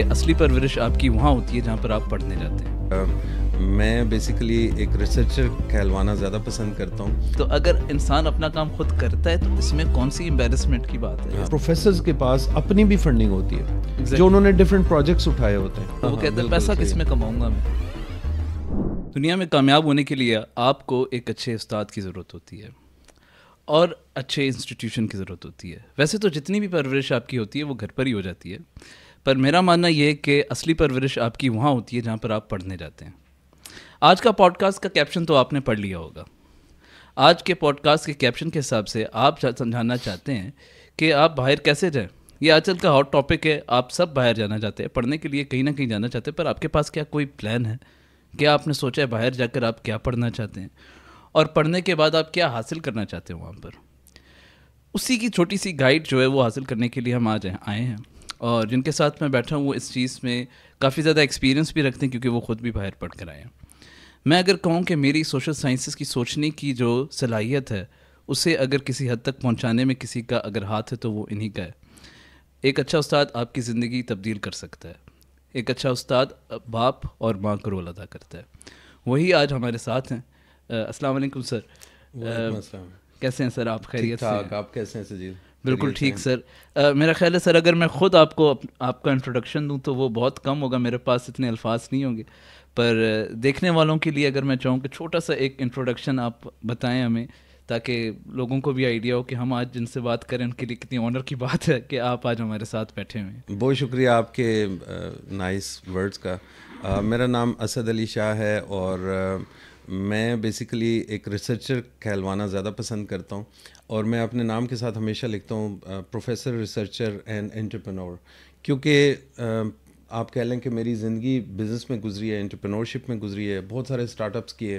असली परवरिश आपकी वहाँ होती है जहाँ पर आप पढ़ने जाते हैं। मैं बेसिकली एक रिसर्चर कहलवाना ज़्यादा पसंद करता हूँ। तो अगर इंसान अपना काम खुद करता है तो इसमें कौन सी एम्बेरसमेंट की बात है? प्रोफेसर्स के पास अपनी भी फंडिंग होती है जो उन्होंने डिफरेंट प्रोजेक्ट्स उठाए होते हैं। तो वो कहते हैं पैसा किस में कमाऊंगा मैं। दुनिया में कामयाब होने के लिए आपको एक अच्छे उस्ताद की ज़रूरत होती है और अच्छे इंस्टीट्यूशन की ज़रूरत होती है। वैसे तो जितनी भी परवरिश आपकी होती है वो घर पर ही हो जाती है, पर मेरा मानना ये है कि असली परवरिश आपकी वहाँ होती है जहाँ पर आप पढ़ने जाते हैं। आज का पॉडकास्ट का कैप्शन तो आपने पढ़ लिया होगा। आज के पॉडकास्ट के कैप्शन के हिसाब से आप समझाना चाहते हैं कि आप बाहर कैसे जाएं। ये आजकल का हॉट टॉपिक है। आप सब बाहर जाना चाहते हैं, पढ़ने के लिए कहीं ना कहीं जाना चाहते हैं, पर आपके पास क्या कोई प्लान है? क्या आपने सोचा है बाहर जाकर आप क्या पढ़ना चाहते हैं और पढ़ने के बाद आप क्या हासिल करना चाहते हैं वहाँ पर? उसी की छोटी सी गाइड जो है वो हासिल करने के लिए हम आज आए हैं, और जिनके साथ मैं बैठा हूँ वो इस चीज़ में काफ़ी ज़्यादा एक्सपीरियंस भी रखते हैं क्योंकि वो ख़ुद भी बाहर पढ़ कर आए हैं। मैं अगर कहूँ कि मेरी सोशल साइंसेस की सोचने की जो सलाहियत है उसे अगर किसी हद तक पहुँचाने में किसी का अगर हाथ है तो वो इन्हीं का है। एक अच्छा उस्ताद आपकी ज़िंदगी तब्दील कर सकता है। एक अच्छा उस्ताद बाप और माँ का रोल अदा करता है। वही आज हमारे साथ हैं। अस्सलाम वालेकुम सर। कैसे हैं सर? आप खैरियत से हैं? आप कैसे हैं सजीद? बिल्कुल ठीक सर। मेरा ख्याल है सर अगर मैं ख़ुद आपको आपका इंट्रोडक्शन दूं तो वो बहुत कम होगा, मेरे पास इतने अल्फाज नहीं होंगे। पर देखने वालों के लिए अगर मैं चाहूँ कि छोटा सा एक इंट्रोडक्शन आप बताएं हमें, ताकि लोगों को भी आइडिया हो कि हम आज जिनसे बात करें उनके लिए कितनी ऑनर की बात है कि आप आज हमारे साथ बैठे हुए हैं। बहुत शुक्रिया आपके नाइस वर्ड्स का। मेरा नाम असद अली शाह है और मैं बेसिकली एक रिसर्चर कहलवाना ज़्यादा पसंद करता हूँ और मैं अपने नाम के साथ हमेशा लिखता हूँ प्रोफेसर, रिसर्चर एंड एंटरप्रेन्योर, क्योंकि आप कह लें कि मेरी ज़िंदगी बिज़नेस में गुजरी है, एंटरप्रेन्योरशिप में गुजरी है। बहुत सारे स्टार्टअप्स किए,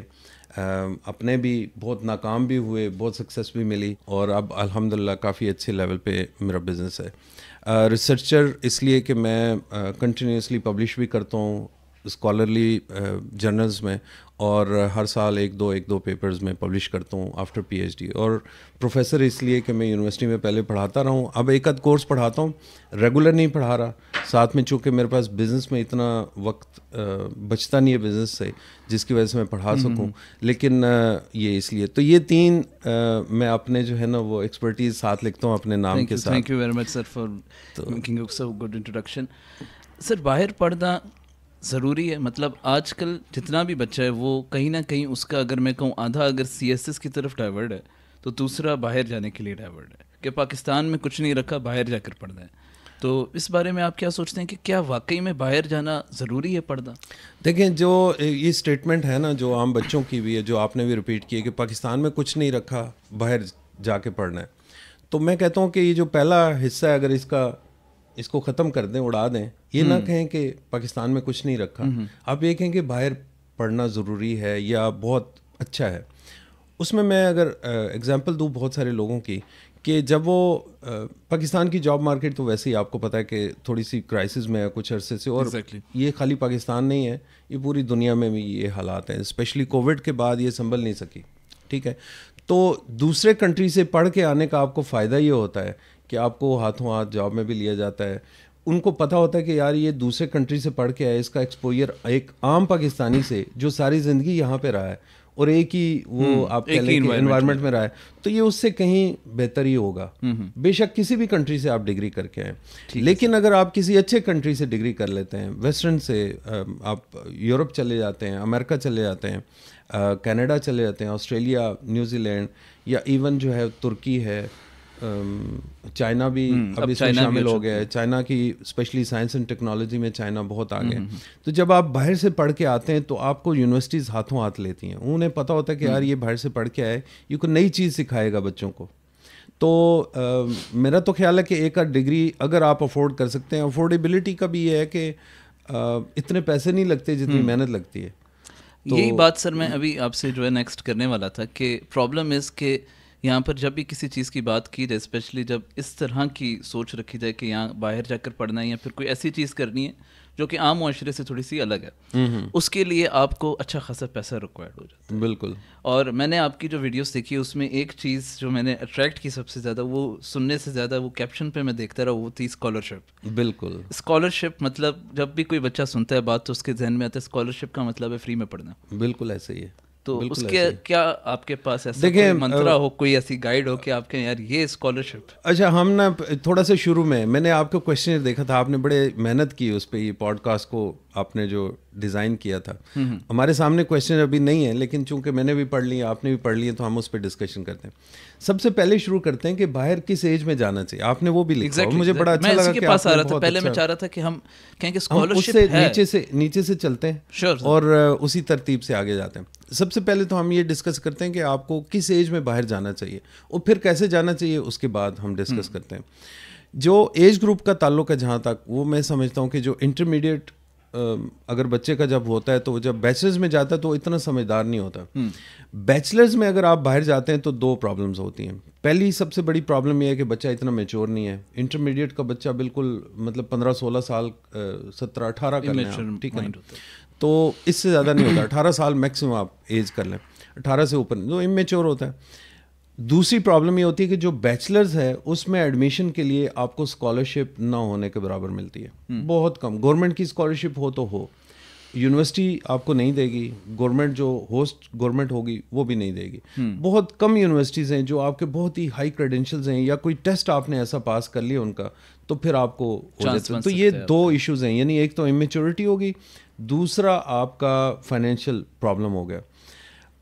अपने भी बहुत नाकाम भी हुए, बहुत सक्सेस भी मिली और अब अल्हम्दुलिल्लाह काफ़ी अच्छे लेवल पे मेरा बिज़नेस है। रिसर्चर इसलिए कि मैं कंटिन्यूसली पब्लिश भी करता हूँ स्कॉलरली जर्नल्स में और हर साल एक दो पेपर्स में पब्लिश करता हूँ आफ्टर पीएचडी। और प्रोफेसर इसलिए कि मैं यूनिवर्सिटी में पहले पढ़ाता रहा हूँ, अब एक आध कोर्स पढ़ाता हूँ, रेगुलर नहीं पढ़ा रहा। साथ में चूँकि मेरे पास बिज़नेस में इतना वक्त बचता नहीं है बिज़नेस से जिसकी वजह से मैं पढ़ा सकूँ, लेकिन ये इसलिए तो ये तीन मैं अपने जो है ना वो एक्सपर्टीज़ साथ लिखता हूँ अपने नाम के साथ। Thank you very much sir for making so good introduction. Sir बाहर पढ़ना ज़रूरी है? मतलब आजकल जितना भी बच्चा है वो कहीं ना कहीं उसका अगर मैं कहूँ आधा अगर सीएसएस की तरफ डाइवर्ट है तो दूसरा बाहर जाने के लिए डाइवर्ट है कि पाकिस्तान में कुछ नहीं रखा, बाहर जाकर पढ़ना है। तो इस बारे में आप क्या सोचते हैं कि क्या वाकई में बाहर जाना ज़रूरी है पढ़ना? देखें, जो ये स्टेटमेंट है ना जो आम बच्चों की भी है, जो आपने भी रिपीट की है कि पाकिस्तान में कुछ नहीं रखा, बाहर जाके पढ़ना है, तो मैं कहता हूँ कि ये जो पहला हिस्सा है अगर इसको ख़त्म कर दें, उड़ा दें, ये ना कहें कि पाकिस्तान में कुछ नहीं रखा, आप ये कहें कि बाहर पढ़ना ज़रूरी है या बहुत अच्छा है। उसमें मैं अगर एग्जांपल दूँ बहुत सारे लोगों की कि जब वो पाकिस्तान की जॉब मार्केट तो वैसे ही आपको पता है कि थोड़ी सी क्राइसिस में है कुछ अरसे से, और ये खाली पाकिस्तान नहीं है, ये पूरी दुनिया में भी ये हालात हैं। स्पेशली कोविड के बाद ये संभल नहीं सकी, ठीक है। तो दूसरे कंट्री से पढ़ के आने का आपको फ़ायदा ये होता है कि आपको हाथों हाथ जॉब में भी लिया जाता है। उनको पता होता है कि यार ये दूसरे कंट्री से पढ़ के आया, इसका एक्सपोजर एक आम पाकिस्तानी से जो सारी ज़िंदगी यहाँ पे रहा है और एक ही वो आप कह लें कि एनवायरनमेंट में रहा है, तो ये उससे कहीं बेहतर ही होगा। बेशक किसी भी कंट्री से आप डिग्री करके आए, लेकिन अगर आप किसी अच्छे कंट्री से डिग्री कर लेते हैं, वेस्टर्न से आप यूरोप चले जाते हैं, अमेरिका चले जाते हैं, कनाडा चले जाते हैं, ऑस्ट्रेलिया, न्यूजीलैंड, या इवन जो है तुर्की है, चाइना भी अब इसमें शामिल हो गया है। चाइना की स्पेशली साइंस एंड टेक्नोलॉजी में चाइना बहुत आगे है। तो जब आप बाहर से पढ़ के आते हैं तो आपको यूनिवर्सिटीज़ हाथों हाथ लेती हैं, उन्हें पता होता है कि यार ये बाहर से पढ़ के आए, ये कोई नई चीज़ सिखाएगा बच्चों को। तो मेरा तो ख्याल है कि एक आध डिग्री अगर आप अफोर्ड कर सकते हैं, अफोर्डेबिलिटी का भी ये है कि इतने पैसे नहीं लगते जितनी मेहनत लगती है। तो यही बात सर मैं अभी आपसे जो है नेक्स्ट करने वाला था कि प्रॉब्लम इज़ के यहाँ पर जब भी किसी चीज़ की बात की जाए, स्पेशली जब इस तरह की सोच रखी जाए कि यहाँ बाहर जाकर पढ़ना है या फिर कोई ऐसी चीज़ करनी है जो कि आम मुआशरे से थोड़ी सी अलग है, उसके लिए आपको अच्छा खासा पैसा रिक्वायर्ड हो जाता है। बिल्कुल। और मैंने आपकी जो वीडियोस देखी है उसमें एक चीज़ जो मैंने अट्रैक्ट की सबसे ज़्यादा, वो सुनने से ज़्यादा वो कैप्शन पे मैं देखता रहा, वो थी स्कॉलरशिप। बिल्कुल। स्कॉलरशिप मतलब जब भी कोई बच्चा सुनता है बात तो उसके जहन में आता है स्कॉलरशिप का मतलब है फ्री में पढ़ना। बिल्कुल ऐसे ही है। तो बिल्कुल उसके ऐसे ही। क्या आपके पास ऐसा देखिए, कोई मंत्रा हो, कोई ऐसी गाइड हो कि आपके यार ये स्कॉलरशिप? अच्छा, हम ना थोड़ा सा शुरू में मैंने आपका क्वेश्चन देखा था, आपने बड़े मेहनत की उस पर, ये पॉडकास्ट को आपने जो डिज़ाइन किया था। हमारे सामने क्वेश्चन अभी नहीं है, लेकिन चूंकि मैंने भी पढ़ लिया, आपने भी पढ़ लिया, तो हम उस पर डिस्कशन करते हैं। सबसे पहले शुरू करते हैं कि बाहर किस एज में जाना चाहिए। आपने वो भी लिखा और मुझे बड़ा अच्छा लगा कि पास आ रहा था। बहुत पहले अच्छा, मैं चाह रहा था कि हम कहें कि हम स्कॉलरशिप उससे है, नीचे से चलते हैं Sure, और उसी तरतीब से आगे जाते हैं। सबसे पहले तो हम ये डिस्कस करते हैं कि आपको किस एज में बाहर जाना चाहिए और फिर कैसे जाना चाहिए, उसके बाद हम डिस्कस करते हैं। जो एज ग्रुप का ताल्लुक है जहाँ तक, वो मैं समझता हूँ कि जो इंटरमीडिएट अगर बच्चे का जब होता है, तो जब बैचलर्स में जाता है तो इतना समझदार नहीं होता। बैचलर्स में अगर आप बाहर जाते हैं तो दो प्रॉब्लम्स होती हैं। पहली सबसे बड़ी प्रॉब्लम यह है कि बच्चा इतना मैच्योर नहीं है। इंटरमीडिएट का बच्चा बिल्कुल मतलब 15-16 साल 17-18 कर लें, ठीक है, तो इससे ज़्यादा नहीं होता। 18 साल मैक्सिमम आप एज कर लें, 18 से ऊपर तो इमेच्योर होता है। दूसरी प्रॉब्लम ये होती है कि जो बैचलर्स है उसमें एडमिशन के लिए आपको स्कॉलरशिप ना होने के बराबर मिलती है, बहुत कम। गवर्नमेंट की स्कॉलरशिप हो तो हो, यूनिवर्सिटी आपको नहीं देगी, गवर्नमेंट जो होस्ट गवर्नमेंट होगी वो भी नहीं देगी। बहुत कम यूनिवर्सिटीज़ हैं जो आपके बहुत ही हाई क्रेडेंशियल्स हैं, या कोई टेस्ट आपने ऐसा पास कर लिया उनका, तो फिर आपको हो जाता है। तो ये दो इश्यूज हैं, यानी एक तो इमेच्योरिटी होगी, दूसरा आपका फाइनेंशियल प्रॉब्लम हो गया।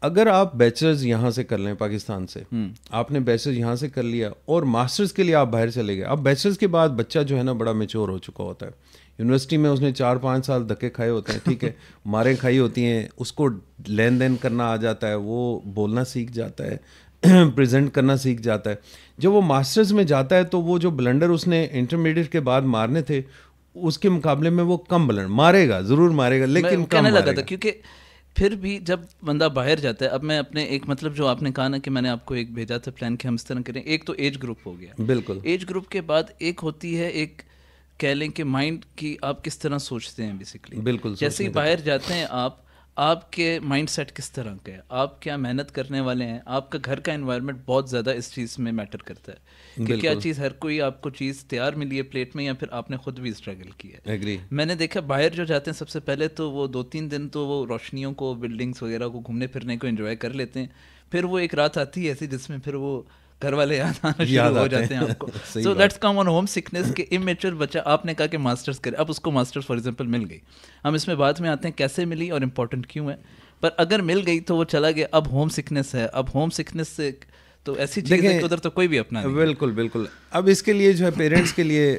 अगर आप बैचलर्स यहाँ से कर लें पाकिस्तान से, आपने बैचलर्स यहाँ से कर लिया और मास्टर्स के लिए आप बाहर चले गए। अब बैचलर्स के बाद बच्चा जो है ना बड़ा मैच्योर हो चुका होता है। यूनिवर्सिटी में उसने 4-5 साल धक्के खाए होते हैं, ठीक है, मारें खाई होती हैं, उसको लेन देन करना आ जाता है, वो बोलना सीख जाता है, प्रेजेंट करना सीख जाता है। जब वो मास्टर्स में जाता है तो वो जो ब्लंडर उसने इंटरमीडिएट के बाद मारने थे, उसके मुकाबले में वो कम ब्लंडर मारेगा, ज़रूर मारेगा, लेकिन कम कहने लगा मारेगा। था क्योंकि फिर भी जब बंदा बाहर जाता है, अब मैं अपने एक मतलब जो आपने कहा ना कि मैंने आपको एक भेजा था प्लान कि हम इस तरह करें, एक तो एज ग्रुप हो गया। बिल्कुल। एज ग्रुप के बाद एक होती है, एक कह लें कि माइंड की आप किस तरह सोचते हैं बेसिकली। बिल्कुल। जैसे ही बाहर जाते हैं आप, आपके माइंड सेट किस तरह का है, आप क्या मेहनत करने वाले हैं, आपका घर का एनवायरनमेंट बहुत ज़्यादा इस चीज़ में मैटर करता है कि क्या चीज़, हर कोई आपको चीज़ तैयार मिली है प्लेट में या फिर आपने खुद भी स्ट्रगल किया है। एग्री। मैंने देखा बाहर जो जाते हैं सबसे पहले तो वो 2-3 दिन तो वो रोशनियों को, बिल्डिंग्स वगैरह को घूमने फिरने को एंजॉय कर लेते हैं। फिर वो एक रात आती है ऐसी जिसमें फिर वो घर वाले याद आना शुरू हो जाते हैं आपको। So let's come on home sickness के इमेच्योर बच्चा, आपने कहा कि मास्टर्स करे, अब उसको मास्टर्स फॉर एग्जांपल मिल गई, हम इसमें बाद में आते हैं कैसे मिली और इम्पोर्टेंट क्यों है, पर अगर मिल गई तो वो चला गया, अब होम सिकनेस है। अब होम सिकनेस से तो ऐसी चीज़ है कि उधर तो कोई भी अपना नहीं। बिल्कुल बिल्कुल। अब इसके लिए जो है पेरेंट्स के लिए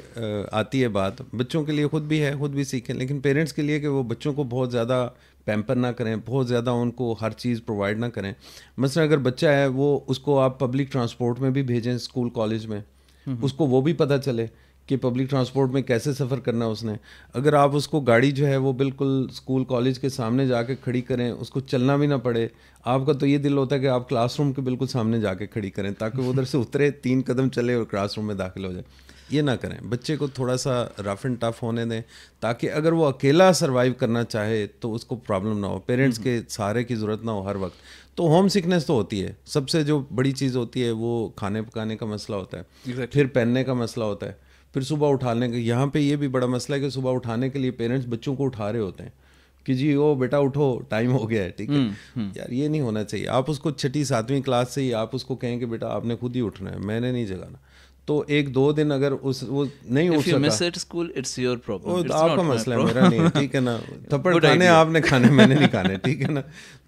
आती है बात, बच्चों के लिए खुद भी है, खुद भी सीखें, लेकिन पेरेंट्स के लिए कि वो बच्चों को बहुत ज़्यादा पैम्पर ना करें, बहुत ज़्यादा उनको हर चीज़ प्रोवाइड ना करें। मसलन अगर बच्चा है वो, उसको आप पब्लिक ट्रांसपोर्ट में भी भेजें, स्कूल कॉलेज में, उसको वो भी पता चले कि पब्लिक ट्रांसपोर्ट में कैसे सफ़र करना उसने। अगर आप उसको गाड़ी जो है वो बिल्कुल स्कूल कॉलेज के सामने जाके खड़ी करें, उसको चलना भी ना पड़े, आपका तो ये दिल होता है कि आप क्लासरूम के बिल्कुल सामने जाके खड़ी करें ताकि वो उधर से उतरे, 3 कदम चले और क्लासरूम में दाखिल हो जाए। ये ना करें, बच्चे को थोड़ा सा रफ एंड टफ होने दें ताकि अगर वो अकेला सर्वाइव करना चाहे तो उसको प्रॉब्लम ना हो, पेरेंट्स के सहारे की ज़रूरत ना हो हर वक्त। तो होम सिकनेस तो होती है, सबसे जो बड़ी चीज़ होती है वो खाने पकाने का मसला होता है, फिर पहनने का मसला होता है, फिर सुबह उठाने का। यहाँ पे ये भी बड़ा मसला है कि सुबह उठाने के लिए पेरेंट्स बच्चों को उठा रहे होते हैं कि जी ओ बेटा उठो, टाइम हो गया है, ठीक है। यार ये नहीं होना चाहिए। आप उसको 6ठी-7वीं क्लास से ही आप उसको कहें कि बेटा आपने खुद ही उठना है, मैंने नहीं जगाना। तो 1-2 दिन अगर वो नहीं उठ सका, स्कूल इट्स योर प्रॉब्लम, वो आपका मसला है, मेरा नहीं है, ठीक है ना। थप्पड़ खाने आपने खाने, मैंने नहीं खाने, ठीक है ना।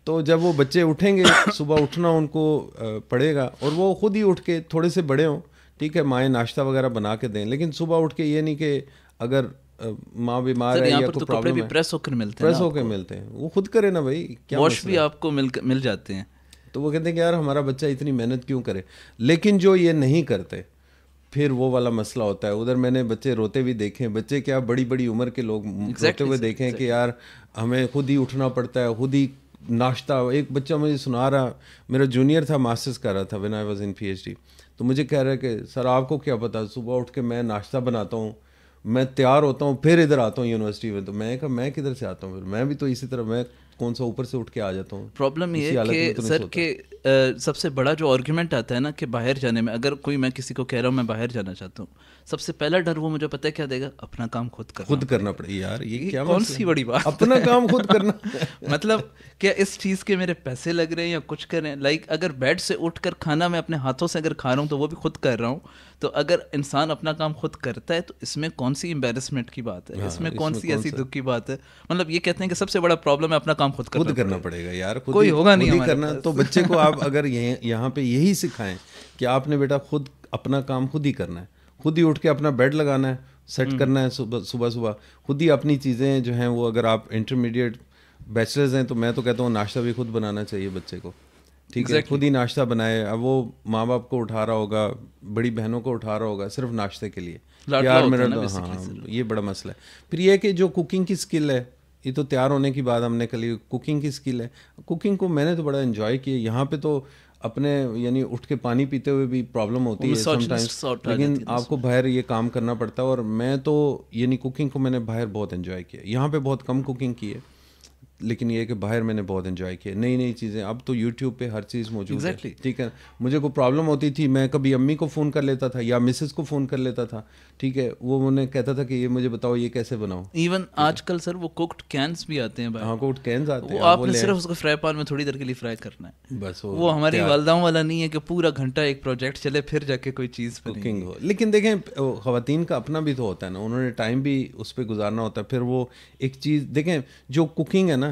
तो जब वो बच्चे उठेंगे, सुबह उठना उनको पड़ेगा और वो खुद ही उठ के थोड़े से बड़े हों, ठीक है, माएँ नाश्ता वगैरह बना के दें, लेकिन सुबह उठ के ये नहीं कि अगर माँ बीमार है या कोई प्रॉब्लम है, प्रेस होकर मिलते हैं, वो खुद करे ना भाई, क्या वॉश भी आपको मिल जाते हैं। तो वो कहते हैं कि यार हमारा बच्चा इतनी मेहनत क्यों करे। लेकिन जो ये नहीं करते फिर वो वाला मसला होता है। उधर मैंने बच्चे रोते भी देखे, बच्चे क्या बड़ी बड़ी उम्र के लोग रोते हुए देखे हैं कि यार हमें खुद ही उठना पड़ता है, खुद ही नाश्ता। एक बच्चा मुझे सुना रहा, मेरा जूनियर था, मास्टर्स कर रहा था when I was in PhD, तो मुझे कह रहा है कि सर आपको क्या पता, सुबह उठ के मैं नाश्ता बनाता हूँ, मैं तैयार होता हूँ फिर इधर आता हूँ यूनिवर्सिटी में, तो मैं कहा मैं किधर से आता हूँ, फिर मैं भी तो इसी तरह, मैं कौन सा ऊपर से उठ के आ जाता हूँ। प्रॉब्लम ये है कि सर के सबसे बड़ा जो आर्गुमेंट आता है ना कि बाहर जाने में, अगर कोई मैं किसी को कह रहा हूँ मैं बाहर जाना चाहता हूँ, सबसे पहला डर वो मुझे पता है क्या देगा, अपना काम खुद करना पड़ेगा। यार ये क्या कौन सी बड़ी बात, अपना काम खुद करना मतलब क्या इस चीज़ के मेरे पैसे लग रहे हैं या कुछ कर रहे हैं? लाइक अगर बेड से उठकर खाना मैं अपने हाथों से अगर खा रहा हूँ तो वो भी खुद कर रहा हूँ। तो अगर इंसान अपना काम खुद करता है तो इसमें कौन सी एम्बेरसमेंट की बात है? इसमें कौन सी ऐसी दुख की बात है? मतलब ये कहते हैं कि सबसे बड़ा प्रॉब्लम है अपना काम खुद करना पड़ेगा यार, कोई होगा नहीं हमारे करना। तो बच्चे को आप अगर यहाँ पे यही सिखाएं कि आपने बेटा खुद अपना काम खुद ही करना है, खुद ही उठ के अपना बेड लगाना है, सेट करना है सुबह खुद ही अपनी चीज़ें जो हैं वो, अगर आप इंटरमीडिएट बैचलर्स हैं तो मैं तो कहता हूँ नाश्ता भी खुद बनाना चाहिए बच्चे को, ठीक है, खुद ही नाश्ता बनाए। अब वो माँ बाप को उठा रहा होगा, बड़ी बहनों को उठा रहा होगा सिर्फ नाश्ते के लिए, यार मेरा हाँ ये बड़ा मसला है। फिर ये कि जो कुकिंग की स्किल है, ये तो तैयार होने की बात हमने करी, कुकिंग की स्किल है, कुकिंग को मैंने तो बड़ा एंजॉय किया। यहाँ पे तो अपने यानी उठ के पानी पीते हुए भी प्रॉब्लम होती है समटाइम्स, लेकिन आपको बाहर ये काम करना पड़ता है। और मैं तो यानी कुकिंग को मैंने बाहर बहुत एंजॉय किया, यहाँ पे बहुत कम कुकिंग की है, लेकिन ये कि बाहर मैंने बहुत एंजॉय किया, नई नई चीज़ें। अब तो यूट्यूब पे हर चीज़ मौजूद है, ठीक है। मुझे कोई प्रॉब्लम होती थी, मैं कभी अम्मी को फ़ोन कर लेता था या मिसेस को फ़ोन कर लेता था, ठीक है, वो उन्हें कहता था कि ये मुझे बताओ ये कैसे बनाओ। इवन आजकल सर वो कुक्ड कैन्स भी आते हैं, हाँ कुक्ड कैन्स आते हैं, आपने सिर्फ उसको फ्राई पैन में थोड़ी देर के लिए फ्राई करना है, बस वो हमारी वालदाओं वाला नहीं है कि पूरा घंटा एक प्रोजेक्ट चले फिर जाके कोई चीज़ कुकिंग हो। लेकिन देखें ख़वातीन का अपना भी तो होता है ना, उन्होंने टाइम भी उस पर गुजारना होता है। फिर वो एक चीज़ देखें, जो कुकिंग है ना,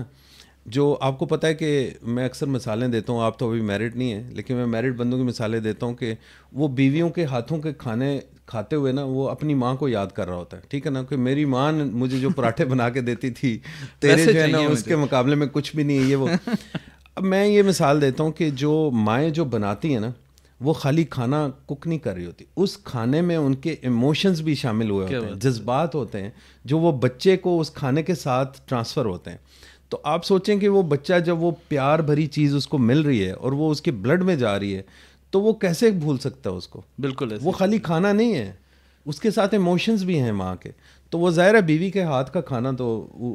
जो आपको पता है कि मैं अक्सर मिसालें देता हूँ, आप तो अभी मैरिड नहीं है, लेकिन मैं मैरिड बंदों की मिसालें देता हूँ कि वो बीवियों के हाथों के खाने खाते हुए ना वो अपनी माँ को याद कर रहा होता है, ठीक है ना, कि मेरी माँ मुझे जो पराठे बना के देती थी तेरे जो है ना उसके मुकाबले में कुछ भी नहीं है ये वो। अब मैं ये मिसाल देता हूँ कि जो माएँ जो बनाती हैं ना, वो खाली खाना कुक नहीं कर रही होती, उस खाने में उनके इमोशंस भी शामिल हुए होते हैं, जज्बात होते हैं जो वो बच्चे को उस खाने के साथ ट्रांसफ़र होते हैं। तो आप सोचें कि वो बच्चा जब वो प्यार भरी चीज़ उसको मिल रही है और वो उसके ब्लड में जा रही है, तो वो कैसे भूल सकता है उसको? बिल्कुल, वो खाली खाना नहीं है, उसके साथ इमोशंस भी हैं माँ के। तो वो ज़ाहिर है बीवी के हाथ का खाना तो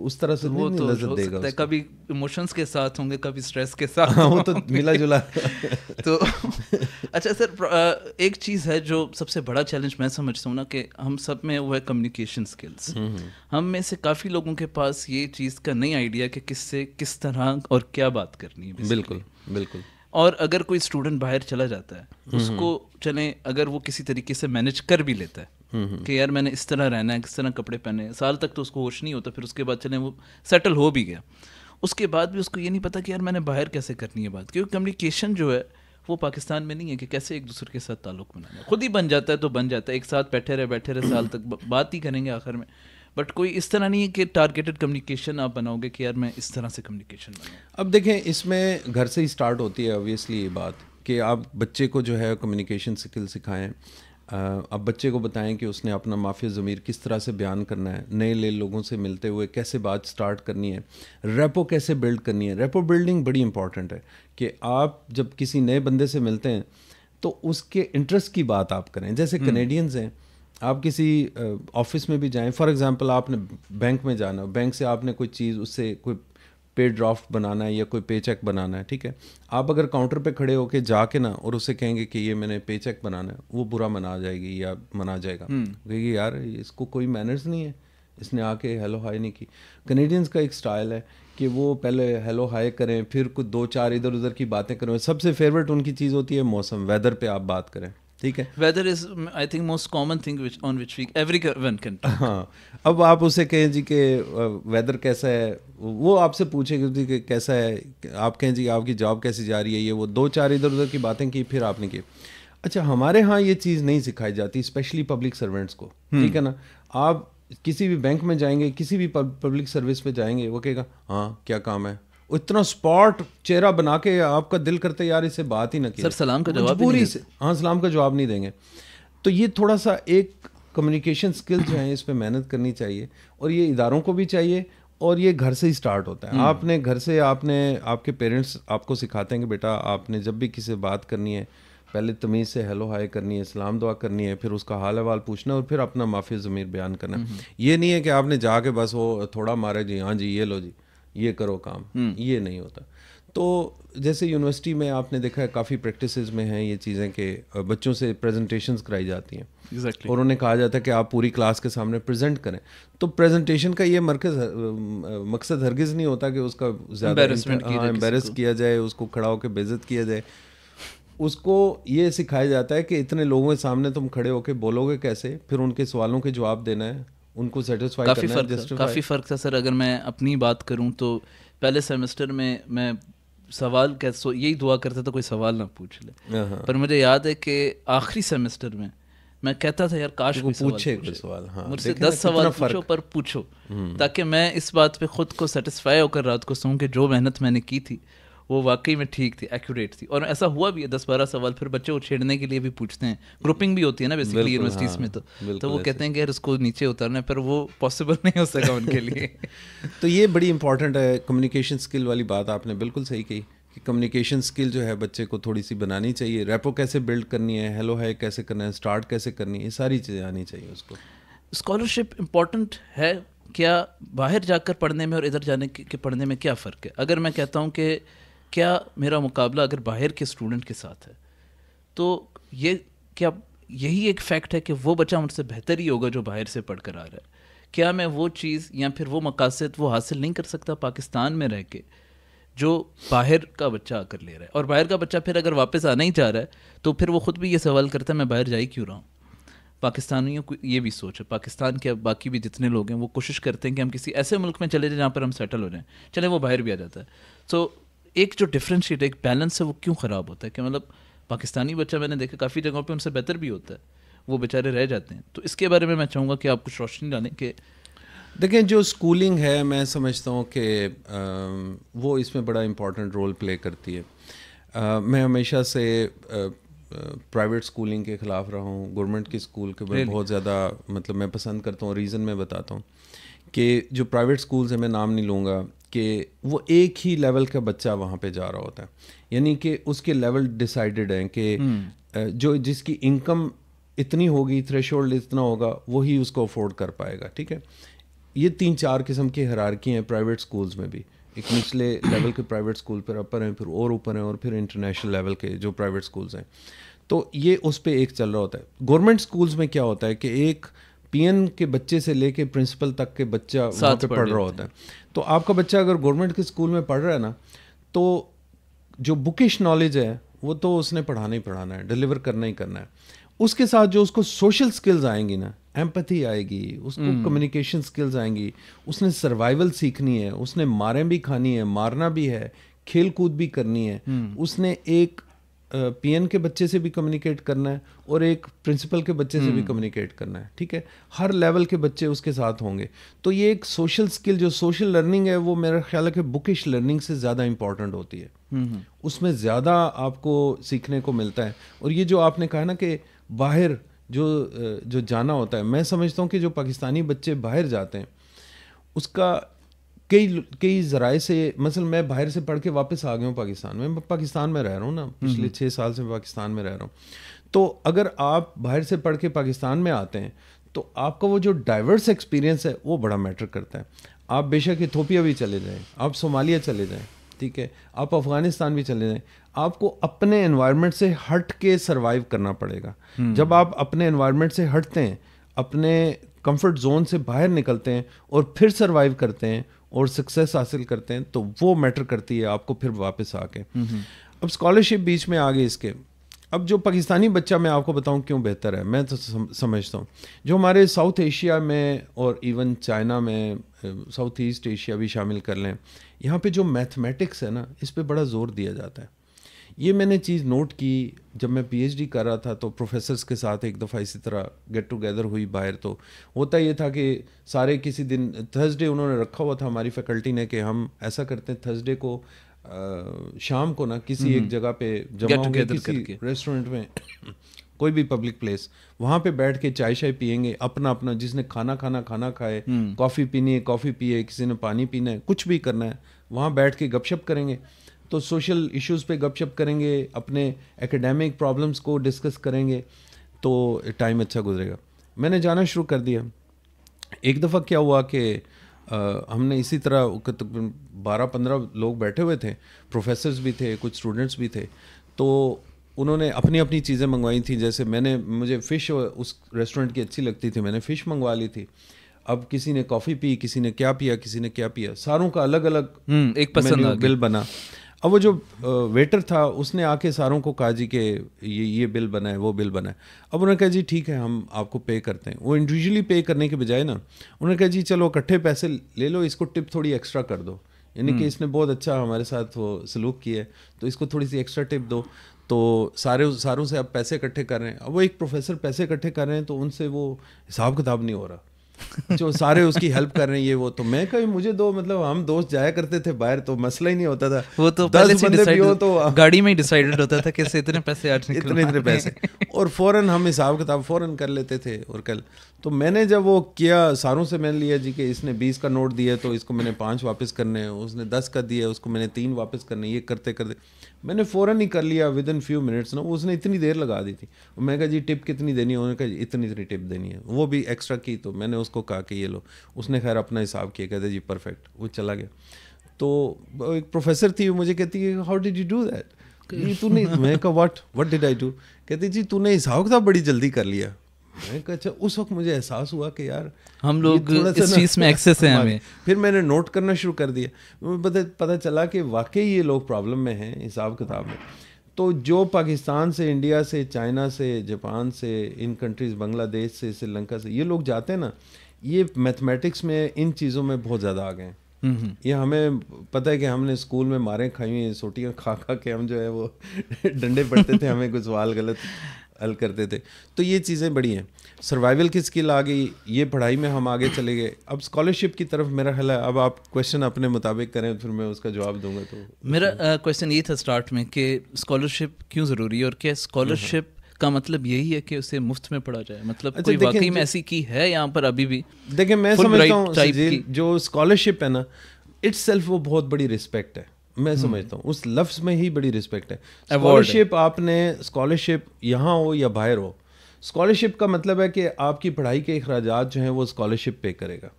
उस तरह से वो नहीं लज़्ज़त देगा उसको। कभी इमोशंस के साथ होंगे, कभी स्ट्रेस के साथ। हाँ, वो तो मिला जुला। तो अच्छा सर, एक चीज़ है जो सबसे बड़ा चैलेंज मैं समझता हूँ ना कि हम सब में वो है कम्युनिकेशन स्किल्स। हम में से काफ़ी लोगों के पास ये चीज़ का नहीं आइडिया कि किससे किस तरह और क्या बात करनी है। बिल्कुल बिल्कुल। और अगर कोई स्टूडेंट बाहर चला जाता है, उसको चले अगर वो किसी तरीके से मैनेज कर भी लेता है कि यार मैंने इस तरह रहना है, किस तरह कपड़े पहने, साल तक तो उसको होश नहीं होता, फिर उसके बाद चले वो सेटल हो भी गया, उसके बाद भी उसको ये नहीं पता कि यार मैंने बाहर कैसे करनी है बात, क्योंकि कम्युनिकेशन जो है वो पाकिस्तान में नहीं है कि कैसे एक दूसरे के साथ ताल्लुक़ बनाना है। खुद ही बन जाता है तो बन जाता है, एक साथ बैठे रहे साल तक बात ही करेंगे आखिर में, बट कोई इस तरह नहीं है कि टारगेटेड कम्युनिकेशन आप बनाओगे कि यार मैं इस तरह से कम्युनिकेशन बनाऊँ। अब देखें, इसमें घर से ही स्टार्ट होती है ऑब्वियसली ये बात कि आप बच्चे को जो है कम्युनिकेशन स्किल सिखाएं। अब बच्चे को बताएं कि उसने अपना माफिया ज़मीर किस तरह से बयान करना है, नए लोगों से मिलते हुए कैसे बात स्टार्ट करनी है, रेपो कैसे बिल्ड करनी है। रेपो बिल्डिंग बड़ी इंपॉर्टेंट है कि आप जब किसी नए बंदे से मिलते हैं तो उसके इंटरेस्ट की बात आप करें। जैसे कनेडियंस हैं, आप किसी ऑफिस में भी जाएं, फॉर एग्जांपल आपने बैंक में जाना, बैंक से आपने कोई चीज़ उससे कोई पे ड्राफ्ट बनाना है या कोई पे चेक बनाना है, ठीक है, आप अगर काउंटर पे खड़े होके जाके ना और उससे कहेंगे कि ये मैंने पे चेक बनाना है, वो बुरा मना जाएगी या मना जाएगा, कहेगी यार इसको कोई मैनर्स नहीं है, इसने आके हेलो हाय नहीं की। कनेडियंस का एक स्टाइल है कि वो पहले हेलो हाय करें, फिर कुछ दो चार इधर उधर की बातें करें। सबसे फेवरेट उनकी चीज़ होती है मौसम, वेदर पे आप बात करें, ठीक है। Weather is I think most common thing on which we everyone can. हाँ, अब आप उसे कहें जी कि वेदर कैसा है, वो आपसे पूछेगी कि कैसा है, आप कहें जी आपकी जॉब कैसी जा रही है, ये वो दो चार इधर उधर की बातें की, फिर आपने की। अच्छा, हमारे यहाँ ये चीज़ नहीं सिखाई जाती, स्पेशली पब्लिक सर्वेंट्स को, ठीक है ना। आप किसी भी बैंक में जाएंगे, किसी भी पब्लिक सर्विस पे जाएंगे, वो कहेगा हाँ क्या काम है, इतना स्पॉट चेहरा बना के आपका दिल करते यार इससे बात ही ना की, सर सलाम का जवाब पूरी से हाँ सलाम का जवाब नहीं देंगे। तो ये थोड़ा सा एक कम्युनिकेशन स्किल जो है इस पे मेहनत करनी चाहिए, और ये इदारों को भी चाहिए, और ये घर से ही स्टार्ट होता है। आपने घर से आपने आपके पेरेंट्स आपको सिखाते हैं कि बेटा आपने जब भी किसी से बात करनी है पहले तमीज़ से हेलो हाय करनी है, सलाम दुआ करनी है, फिर उसका हाल अहवाल पूछना और फिर अपना माफ़ी ज़मीर बयान करना है। ये नहीं है कि आपने जाके बस वो थोड़ा मारे जी, हाँ जी ये लो जी ये करो काम, ये नहीं होता। तो जैसे यूनिवर्सिटी में आपने देखा है काफ़ी प्रैक्टिसेस में हैं ये चीज़ें कि बच्चों से प्रेजेंटेशंस कराई जाती हैं। Exactly. और उन्हें कहा जाता है कि आप पूरी क्लास के सामने प्रेजेंट करें। तो प्रेजेंटेशन का ये मकसद हरगिज़ नहीं होता कि उसका ज़्यादा एम्बेरस किया जाए, उसको खड़ा होकर बेइज्जत किया जाए। उसको ये सिखाया जाता है कि इतने लोगों के सामने तुम खड़े होकर बोलोगे कैसे, फिर उनके सवालों के जवाब देना है, उनको सेटिस्फाई करना है, जस्टिफाई। काफ़ी फ़र्क था सर। अगर मैं अपनी बात करूं तो पहले सेमेस्टर में मैं सवाल कैसे यही दुआ करता था कोई सवाल ना पूछ ले, पर मुझे याद है कि आखिरी सेमेस्टर में मैं कहता था यार काश कोई पूछे कोई सवाल। हाँ, मुझसे 10 सवाल पूछो पर पूछो, ताकि मैं इस बात पे खुद को सेटिस्फाई होकर रात को सोऊं कि जो मेहनत मैंने की थी वो वाकई में ठीक थी, एक्यूरेट थी। और ऐसा हुआ भी है, 10-12 सवाल फिर बच्चे को छेड़ने के लिए भी पूछते हैं। ग्रुपिंग भी होती है ना बेसिकली यूनिवर्सिटीज़ में, तो वो कहते हैं कि यार इसको नीचे उतारना है, पर वो पॉसिबल नहीं हो सका उनके लिए। तो ये बड़ी इंपॉर्टेंट है कम्युनिकेशन स्किल वाली बात आपने बिल्कुल सही कही कि कम्युनिकेशन स्किल जो है बच्चे को थोड़ी सी बनानी चाहिए। रैपो कैसे बिल्ड करनी है, हेलो हाय कैसे करना है, स्टार्ट कैसे करनी है, ये सारी चीज़ें आनी चाहिए उसको। स्कॉलरशिप इम्पॉर्टेंट है क्या? बाहर जाकर पढ़ने में और इधर जाने के पढ़ने में क्या फ़र्क है? अगर मैं कहता हूँ कि क्या मेरा मुकाबला अगर बाहर के स्टूडेंट के साथ है, तो ये क्या यही एक फैक्ट है कि वो बच्चा मुझसे बेहतर ही होगा जो बाहर से पढ़ कर आ रहा है? क्या मैं वो चीज़ या फिर वो मकासद वो हासिल नहीं कर सकता पाकिस्तान में रह के जो बाहर का बच्चा आकर ले रहा है? और बाहर का बच्चा फिर अगर वापस आना ही चाह रहा है तो फिर वो ख़ुद भी ये सवाल करता है मैं बाहर जा ही क्यों रहा हूँ। पाकिस्तानियों को ये भी सोच है, पाकिस्तान के बाकी भी जितने लोग हैं वो कोशिश करते हैं कि हम किसी ऐसे मुल्क में चले जाएं जहाँ पर हम सेटल हो जाएं, चले वो बाहर भी आ जाता है। सो एक जो डिफरेंशिएट एक बैलेंस है वो क्यों ख़राब होता है कि मतलब पाकिस्तानी बच्चा मैंने देखा काफ़ी जगहों पे उनसे बेहतर भी होता है, वो बेचारे रह जाते हैं। तो इसके बारे में मैं चाहूँगा कि आप कुछ रोशनी डालें कि देखें जो स्कूलिंग है मैं समझता हूँ कि वो इसमें बड़ा इम्पॉर्टेंट रोल प्ले करती है। मैं हमेशा से प्राइवेट स्कूलिंग के ख़िलाफ़ रहा हूँ, गवर्नमेंट की स्कूल के मैं बहुत ज़्यादा मतलब मैं पसंद करता हूँ। रीज़न मैं बताता हूँ कि जो प्राइवेट स्कूल्स हैं, मैं नाम नहीं लूँगा, कि वो एक ही लेवल का बच्चा वहाँ पे जा रहा होता है, यानी कि उसके लेवल डिसाइडेड हैं कि जो जिसकी इनकम इतनी होगी, थ्रेशोल्ड इतना होगा, वही उसको अफोर्ड कर पाएगा। ठीक है, ये 3-4 किस्म की हायरार्की हैं प्राइवेट स्कूल्स में भी। एक निचले लेवल के प्राइवेट स्कूल पर अपर हैं, फिर और ऊपर हैं, और फिर इंटरनेशनल लेवल के जो प्राइवेट स्कूल्स हैं। तो ये उस पर एक चल रहा होता है। गवर्नमेंट स्कूल्स में क्या होता है कि एक पीएन के बच्चे से लेके प्रिंसिपल तक के बच्चा वहाँ पे पढ़ रहा होता है। तो आपका बच्चा अगर गवर्नमेंट के स्कूल में पढ़ रहा है ना, तो जो बुकिश नॉलेज है वो तो उसने पढ़ाना ही पढ़ाना है, डिलीवर करना ही करना है। उसके साथ जो उसको सोशल स्किल्स आएंगी ना, एम्पैथी आएगी, उसको कम्युनिकेशन स्किल्स आएंगी, उसने सर्वाइवल सीखनी है, उसने मारें भी खानी है, मारना भी है, खेल कूद भी करनी है, उसने एक पीएन के बच्चे से भी कम्युनिकेट करना है और एक प्रिंसिपल के बच्चे से भी कम्युनिकेट करना है। ठीक है, हर लेवल के बच्चे उसके साथ होंगे। तो ये एक सोशल स्किल, जो सोशल लर्निंग है, वो मेरा ख्याल है कि बुकिश लर्निंग से ज़्यादा इंपॉर्टेंट होती है। उसमें ज़्यादा आपको सीखने को मिलता है। और ये जो आपने कहा ना कि बाहर जो जाना होता है, मैं समझता हूँ कि जो पाकिस्तानी बच्चे बाहर जाते हैं उसका कई ज़राए से, मसलन मैं बाहर से पढ़ के वापस आ गया हूँ पाकिस्तान में, मैं पाकिस्तान में रह रहा हूँ ना, पिछले 6 साल से पाकिस्तान में रह रहा हूँ। तो अगर आप बाहर से पढ़ के पाकिस्तान में आते हैं तो आपका वो जो डाइवर्स एक्सपीरियंस है वो बड़ा मैटर करता है। आप बेशक इथोपिया भी चले जाएँ, आप सोमालिया चले जाएँ, ठीक है, आप अफ़गानिस्तान भी चले जाएँ, आपको अपने एनवायरनमेंट से हट के सर्वाइव करना पड़ेगा। जब आप अपने एनवायरनमेंट से हटते हैं, अपने कंफर्ट जोन से बाहर निकलते हैं और फिर सर्वाइव करते हैं और सक्सेस हासिल करते हैं, तो वो मैटर करती है आपको फिर वापस आके। अब स्कॉलरशिप बीच में आ गई इसके। अब जो पाकिस्तानी बच्चा, मैं आपको बताऊं क्यों बेहतर है, मैं तो समझता हूँ जो हमारे साउथ एशिया में और इवन चाइना में, साउथ ईस्ट एशिया भी शामिल कर लें, यहाँ पे जो मैथमेटिक्स है ना, इस पे बड़ा जोर दिया जाता है। ये मैंने चीज़ नोट की जब मैं पीएचडी कर रहा था, तो प्रोफेसर्स के साथ एक दफ़ा इसी तरह गेट टुगेदर हुई बाहर। तो होता ये था कि सारे किसी दिन थर्सडे उन्होंने रखा हुआ था हमारी फैकल्टी ने कि हम ऐसा करते हैं थर्सडे को शाम को ना किसी एक जगह पे जमा होंगे, किसी रेस्टोरेंट में कोई भी पब्लिक प्लेस, वहाँ पे बैठ के चाय शाय पियेंगे, अपना अपना, जिसने खाना खाए, कॉफ़ी पीनी है कॉफ़ी पिए, किसी ने पानी पीना है, कुछ भी करना है, वहाँ बैठ के गपशप करेंगे। तो सोशल इश्यूज़ पे गपशप करेंगे, अपने एकेडमिक प्रॉब्लम्स को डिस्कस करेंगे, तो टाइम अच्छा गुजरेगा। मैंने जाना शुरू कर दिया। एक दफ़ा क्या हुआ कि हमने इसी तरह 12-15 लोग बैठे हुए थे, प्रोफेसर्स भी थे, कुछ स्टूडेंट्स भी थे, तो उन्होंने अपनी अपनी चीज़ें मंगवाई थी। जैसे मुझे फ़िश उस रेस्टोरेंट की अच्छी लगती थी, मैंने फ़िश मंगवा ली थी। अब किसी ने कॉफ़ी पी, किसी ने क्या पिया, किसी ने क्या पिया, सारों का अलग अलग एक पसंद आ बिल बना। अब वो जो वेटर था उसने आके सारों को कहा जी कि ये बिल बना है, वो बिल बना है। अब उन्होंने कहा जी ठीक है, हम आपको पे करते हैं। वो इंडिविजुअली पे करने के बजाय ना उन्होंने कहा जी चलो इकट्ठे पैसे ले लो, इसको टिप थोड़ी एक्स्ट्रा कर दो, यानी कि इसने बहुत अच्छा हमारे साथ वो सलूक किया है, तो इसको थोड़ी सी एक्स्ट्रा टिप दो। तो सारों से आप पैसे इकट्ठे कर रहे हैं। अब वो एक प्रोफेसर पैसे इकट्ठे कर रहे हैं, तो उनसे वो हिसाब किताब नहीं हो रहा, जो सारे उसकी हेल्प कर रहे हैं ये वो। तो मैं कहीं मुझे दो, मतलब हम दोस्त जाया करते थे बाहर, तो मसला ही नहीं होता था। वो तो 10 बंदे भी हो तो गाड़ी में ही डिसाइडेड होता था कि इतने पैसे आज इतने पैसे, और फौरन हम हिसाब किताब फौरन कर लेते थे। और कल तो मैंने जब वो किया, सारों से मैंने लिया जी कि इसने 20 का नोट दिया तो इसको मैंने 5 वापस करने हैं, उसने 10 का दिया उसको मैंने 3 वापस करने, ये करते करते मैंने फ़ौरन ही कर लिया विद इन फ्यू मिनट्स ना। उसने इतनी देर लगा दी थी। मैं कहा जी टिप कितनी देनी है, उन्होंने कहा इतनी टिप देनी है, वो भी एक्स्ट्रा की। तो मैंने उसको कहा कि ये लो, उसने खैर अपना हिसाब किया, कहते जी परफेक्ट, वो चला गया। तो एक प्रोफेसर थी, वो मुझे कहती है how did you do that, ये तूने, मैं कहा व्हाट डिड आई डू, कहती जी तूने हिसाब किताब बड़ी जल्दी कर लिया। मैं कहा अच्छा। उस वक्त मुझे एहसास हुआ कि यार हम लोग इस चीज़ में एक्सेस है हमें। फिर मैंने नोट करना शुरू कर दिया, पता चला कि वाकई ये लोग प्रॉब्लम में हैं हिसाब किताब में। तो जो पाकिस्तान से, इंडिया से, चाइना से, जापान से, इन कंट्रीज़, बांग्लादेश से, श्रीलंका से ये लोग जाते हैं ना, ये मैथमेटिक्स में इन चीज़ों में बहुत ज़्यादा आ गए हैं। ये हमें पता है कि हमने स्कूल में मारें खाई हुई हैं, सोटियाँ खा खा के हम जो है वो डंडे पड़ते थे, हमें कुछ सवाल गलत हल करते थे। तो ये चीज़ें बड़ी हैं। सर्वाइवल की स्किल आ गई, ये पढ़ाई में हम आगे चले गए। अब स्कॉलरशिप की तरफ मेरा ख्याल है, अब आप क्वेश्चन अपने मुताबिक करें, फिर मैं उसका जवाब दूंगा। तो मेरा क्वेश्चन ये था स्टार्ट में कि स्कॉलरशिप क्यों ज़रूरी है, और क्या स्कॉलरशिप का मतलब यही है कि उसे मुफ्त में पढ़ा जाए? मतलब अच्छा, कोई वाकई में ऐसी की है यहाँ पर अभी भी? देखिए मैं समझता हूँ जो स्कॉलरशिप है ना, इट्स सेल्फ वो बहुत बड़ी रिस्पेक्ट है। मैं समझता हूँ उस लफ्ज़ में ही बड़ी रिस्पेक्ट है। स्कॉलरशिप, आपने स्कॉलरशिप यहाँ हो या बाहर हो, स्कॉलरशिप का मतलब है कि आपकी पढ़ाई के अखराजात जो हैं वो स्कॉलरशिप पे करेगा,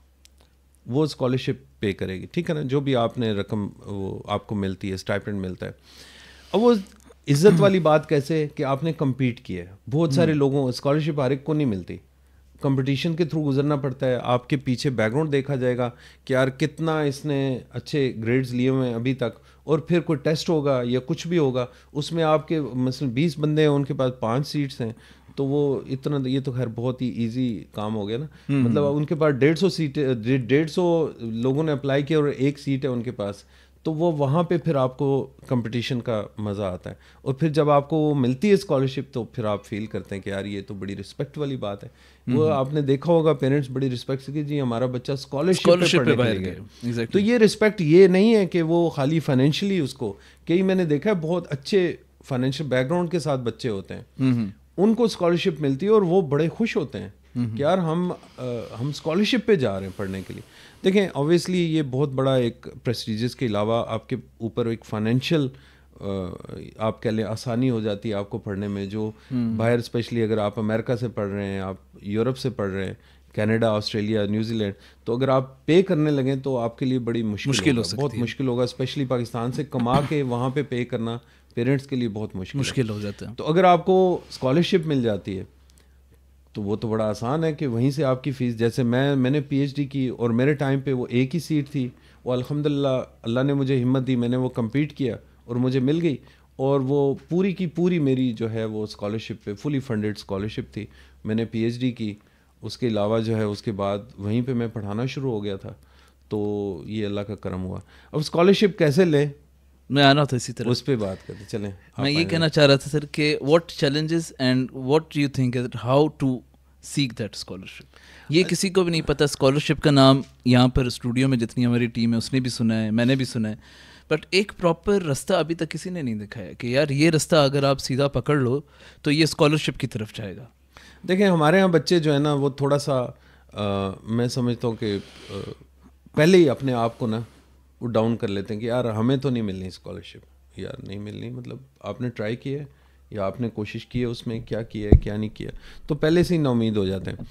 वो स्कॉलरशिप पे करेगी, ठीक है ना। जो भी आपने रकम वो आपको मिलती है, स्टाइपेंड मिलता है। अब वो इज्जत वाली बात कैसे कि आपने कम्पीट किया है। बहुत सारे लोगों, स्कॉलरशिप हर एक को नहीं मिलती, कंपटीशन के थ्रू गुजरना पड़ता है। आपके पीछे बैकग्राउंड देखा जाएगा कि यार कितना इसने अच्छे ग्रेड्स लिए हुए हैं अभी तक, और फिर कोई टेस्ट होगा या कुछ भी होगा, उसमें आपके मसलन 20 बंदे हैं, उनके पास 5 सीट्स हैं, तो वो इतना, ये तो खैर बहुत ही इजी काम हो गया ना। मतलब उनके पास 150 सीटें, 150 लोगों ने अप्लाई किया और 1 सीट है उनके पास, तो वो वहाँ पे फिर आपको कंपटीशन का मज़ा आता है। और फिर जब आपको वो मिलती है स्कॉलरशिप, तो फिर आप फील करते हैं कि यार ये तो बड़ी रिस्पेक्ट वाली बात है। वो आपने देखा होगा पेरेंट्स बड़ी रिस्पेक्ट से कि जी हमारा बच्चा स्कॉलरशिप पे पढ़ने के लिए गया। तो ये रिस्पेक्ट ये नहीं है कि वो खाली फाइनेंशियली उसको, कई मैंने देखा है बहुत अच्छे फाइनेंशियल बैकग्राउंड के साथ बच्चे होते हैं, उनको स्कॉलरशिप मिलती है और वो बड़े खुश होते हैं कि यार हम स्कॉलरशिप पे जा रहे हैं पढ़ने के लिए। देखें ऑब्वियसली ये बहुत बड़ा एक प्रेस्टीजियस के अलावा आपके ऊपर एक फाइनेंशियल आप कह लें आसानी हो जाती है आपको पढ़ने में। जो बाहर स्पेशली अगर आप अमेरिका से पढ़ रहे हैं, आप यूरोप से पढ़ रहे हैं, कनाडा, ऑस्ट्रेलिया, न्यूजीलैंड, तो अगर आप पे करने लगें तो आपके लिए बड़ी मुश्किल हो सकती है, बहुत मुश्किल होगा। स्पेशली पाकिस्तान से कमा के वहाँ पे करना पेरेंट्स के लिए बहुत मुश्किल हो जाता है। तो अगर आपको स्कॉलरशिप मिल जाती है तो वो तो बड़ा आसान है कि वहीं से आपकी फ़ीस, जैसे मैंने पीएचडी की और मेरे टाइम पे वो एक ही सीट थी, वो अल्हम्दुलिल्लाह अल्लाह ने मुझे हिम्मत दी, मैंने वो कम्पीट किया और मुझे मिल गई, और वो पूरी की पूरी मेरी जो है वो स्कॉलरशिप पे, फुली फंडेड स्कॉलरशिप थी। मैंने पीएचडी की, उसके अलावा जो है उसके बाद वहीं पे मैं पढ़ाना शुरू हो गया था। तो ये अल्लाह का करम हुआ। अब स्कॉलरशिप कैसे लें, मैं आना था इसी तरह, उस पे बात करते चलें। मैं ये कहना चाह रहा था सर कि what challenges and what you think how to seek that scholarship. ये किसी को भी नहीं पता। स्कॉलरशिप का नाम यहाँ पर स्टूडियो में जितनी हमारी टीम है उसने भी सुना है, मैंने भी सुना है, बट एक प्रॉपर रास्ता अभी तक किसी ने नहीं दिखाया कि यार ये रास्ता अगर आप सीधा पकड़ लो तो ये स्कॉलरशिप की तरफ जाएगा। देखें हमारे यहाँ बच्चे जो है ना वो थोड़ा सा मैं समझता हूँ कि पहले ही अपने आप को ना वो डाउन कर लेते हैं कि यार हमें तो नहीं मिलनी स्कॉलरशिप, यार नहीं मिलनी, मतलब आपने ट्राई किया है या आपने कोशिश की है, उसमें क्या किया है क्या नहीं किया, तो पहले से ही नाउमीद हो जाते हैं।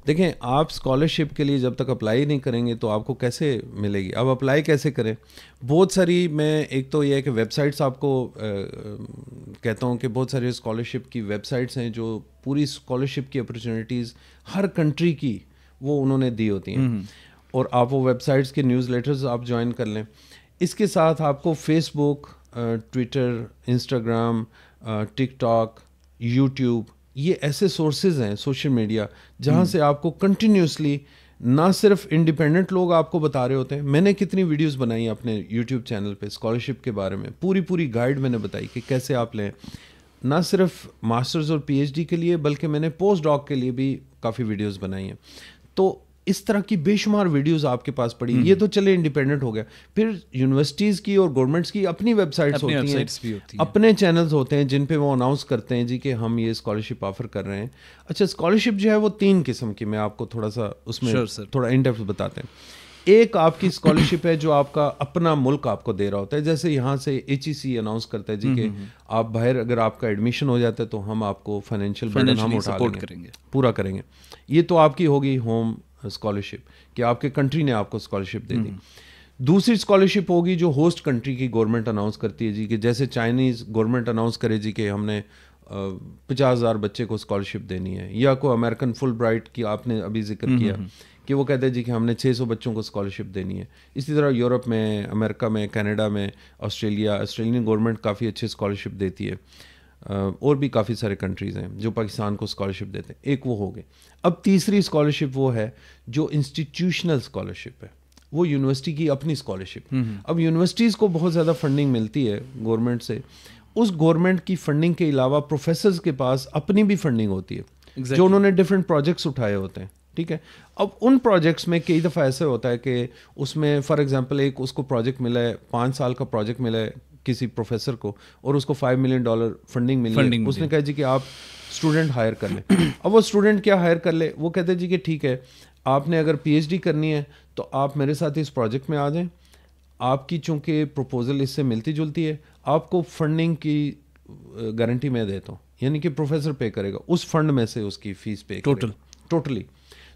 देखें, आप स्कॉलरशिप के लिए जब तक अप्लाई नहीं करेंगे तो आपको कैसे मिलेगी? अब अप्लाई कैसे करें? बहुत सारी, मैं एक तो ये है कि वेबसाइट्स आपको कहता हूँ कि बहुत सारी स्कॉलरशिप की वेबसाइट्स हैं जो पूरी स्कॉलरशिप की अपॉर्चुनिटीज़ हर कंट्री की वो उन्होंने दी होती हैं, और आप वो वेबसाइट्स के न्यूज़लेटर्स आप ज्वाइन कर लें। इसके साथ आपको Facebook, Twitter, Instagram, TikTok, YouTube, ये ऐसे सोर्सेज हैं सोशल मीडिया जहाँ से आपको कंटिन्यूसली ना सिर्फ इंडिपेंडेंट लोग आपको बता रहे होते हैं। मैंने कितनी वीडियोस बनाई अपने यूट्यूब चैनल पे स्कॉलरशिप के बारे में, पूरी गाइड मैंने बताई कि कैसे आप लें, ना सिर्फ मास्टर्स और पीएचडी के लिए बल्कि मैंने पोस्ट डॉक के लिए भी काफ़ी वीडियोस बनाई हैं। तो इस तरह की बेशुमार वीडियोस आपके पास पड़ी। ये तो चले इंडिपेंडेंट हो गया, फिर यूनिवर्सिटीज़ की और गवर्नमेंट्स की अपनी वेबसाइट्स होती हैं, अपने चैनल्स होते हैं जिन पे वो अनाउंस करते हैं जी कि हम ये स्कॉलरशिप ऑफर कर रहे हैं। अच्छा, स्कॉलरशिप जो है वो 3 किस्म की, मैं आपको थोड़ा सा उसमें थोड़ा इन डेप्थ बताते हैं। एक आपकी स्कॉलरशिप है जो आपका अपना मुल्क आपको दे रहा होता है, जैसे यहाँ से HEC अनाउंस करता है जी कि आप बाहर अगर आपका एडमिशन हो जाता है तो हम आपको फाइनेंशियल बर्डन हम उठा लेंगे, पूरा करेंगे। ये तो आपकी होगी होम स्कॉलरशिप कि आपके कंट्री ने आपको स्कॉलरशिप दे दी। दूसरी स्कॉलरशिप होगी जो होस्ट कंट्री की गवर्नमेंट अनाउंस करती है जी, कि जैसे चाइनीज़ गवर्नमेंट अनाउंस करे जी कि हमने 50,000 बच्चे को स्कॉलरशिप देनी है, या कोई अमेरिकन फुल ब्राइट की आपने अभी जिक्र किया कि वो कहते हैं जी कि हमने 600 बच्चों को स्कॉलरशिप देनी है। इसी तरह यूरोप में, अमेरिका में, कनाडा में, ऑस्ट्रेलियन गवर्नमेंट काफ़ी अच्छी स्कॉलरशिप देती है, और भी काफ़ी सारे कंट्रीज़ हैं जो पाकिस्तान को स्कॉलरशिप देते हैं। एक वो हो गए। अब तीसरी स्कॉलरशिप वो है जो इंस्टीट्यूशनल स्कॉलरशिप है, वो यूनिवर्सिटी की अपनी स्कॉलरशिप। अब यूनिवर्सिटीज़ को बहुत ज़्यादा फंडिंग मिलती है गवर्नमेंट से, उस गवर्नमेंट की फंडिंग के अलावा प्रोफेसर्स के पास अपनी भी फंडिंग होती है जो उन्होंने डिफरेंट प्रोजेक्ट्स उठाए होते हैं। ठीक है, अब उन प्रोजेक्ट्स में कई दफ़ा ऐसे होता है कि उसमें फॉर एग्जांपल एक उसको प्रोजेक्ट मिला है, 5 साल का प्रोजेक्ट मिला है किसी प्रोफेसर को, और उसको $5 मिलियन फंडिंग मिली है। उसने कहा जी कि आप स्टूडेंट हायर कर लें। अब वो स्टूडेंट क्या हायर कर ले, वो कहते हैं जी कि ठीक है, आपने अगर PhD करनी है तो आप मेरे साथ इस प्रोजेक्ट में आ जाएं, आपकी चूँकि प्रपोजल इससे मिलती जुलती है, आपको फंडिंग की गारंटी मैं देता हूँ, यानी कि प्रोफेसर पे करेगा उस फंड में से उसकी फ़ीस पे टोटली।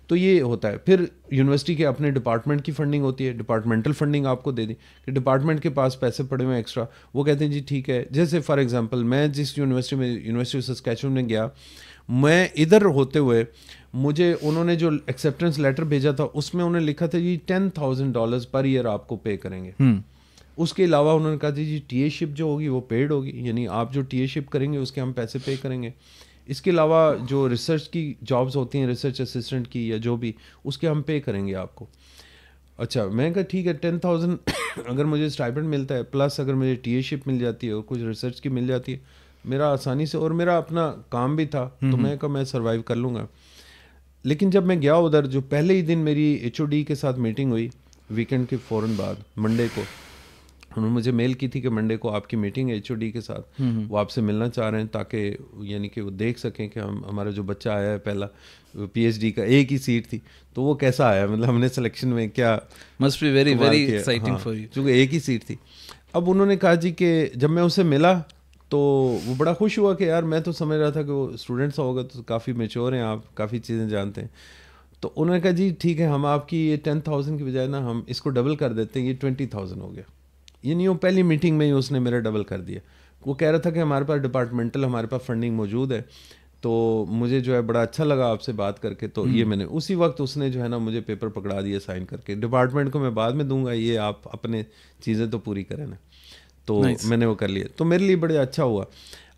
तो ये होता है। फिर यूनिवर्सिटी के अपने डिपार्टमेंट की फंडिंग होती है, डिपार्टमेंटल फंडिंग आपको दे दी कि डिपार्टमेंट के पास पैसे पड़े हुए एक्स्ट्रा, वो कहते हैं जी ठीक है। जैसे फॉर एग्जांपल मैं जिस यूनिवर्सिटी में, यूनिवर्सिटी ऑफ सस्कैचुअन में गया, मैं इधर होते हुए मुझे उन्होंने जो एक्सेप्टेंस लेटर भेजा था उसमें उन्होंने लिखा था जी $10,000 पर ईयर आपको पे करेंगे। उसके अलावा उन्होंने कहा जी टीएशिप जो होगी वो पेड होगी, यानी आप जो टीएशिप करेंगे उसके हम पैसे पे करेंगे। इसके अलावा जो रिसर्च की जॉब्स होती हैं, रिसर्च असिस्टेंट की या जो भी, उसके हम पे करेंगे आपको। अच्छा, मैं कहा ठीक है, 10,000 अगर मुझे स्टाइपेंड मिलता है, प्लस अगर मुझे टीएशिप मिल जाती है और कुछ रिसर्च की मिल जाती है, मेरा आसानी से, और मेरा अपना काम भी था, तो मैं कहा मैं सर्वाइव कर लूँगा। लेकिन जब मैं गया उधर, जो पहले ही दिन मेरी HOD के साथ मीटिंग हुई, वीकेंड के फ़ौरन बाद, मंडे को उन्होंने मुझे मेल की थी कि मंडे को आपकी मीटिंग है HOD के साथ, वो आपसे मिलना चाह रहे हैं ताकि यानी कि वो देख सकें कि हमारा जो बच्चा आया है पहला PhD का, एक ही सीट थी, तो वो कैसा आया, मतलब हमने सिलेक्शन में क्या, must be very very exciting for you, क्योंकि एक ही सीट थी। अब उन्होंने कहा जी कि जब मैं उससे मिला तो वो बड़ा खुश हुआ कि यार मैं तो समझ रहा था कि वो स्टूडेंट सा होगा, तो काफ़ी मैच्योर हैं आप, काफ़ी चीज़ें जानते हैं। तो उन्होंने कहा जी ठीक है, हम आपकी ये 10,000 की बजाय ना हम इसको डबल कर देते हैं, ये 20,000 हो गया। ये नहीं, वो पहली मीटिंग में ही उसने मेरा डबल कर दिया। वो कह रहा था कि हमारे पास डिपार्टमेंटल, हमारे पास फंडिंग मौजूद है, तो मुझे जो है बड़ा अच्छा लगा आपसे बात करके। तो ये मैंने उसी वक्त उसने जो है ना मुझे पेपर पकड़ा दिया साइन करके, डिपार्टमेंट को मैं बाद में दूंगा, ये आप अपने चीज़ें तो पूरी करें ना। तो मैंने वो कर लिया, तो मेरे लिए बड़ा अच्छा हुआ।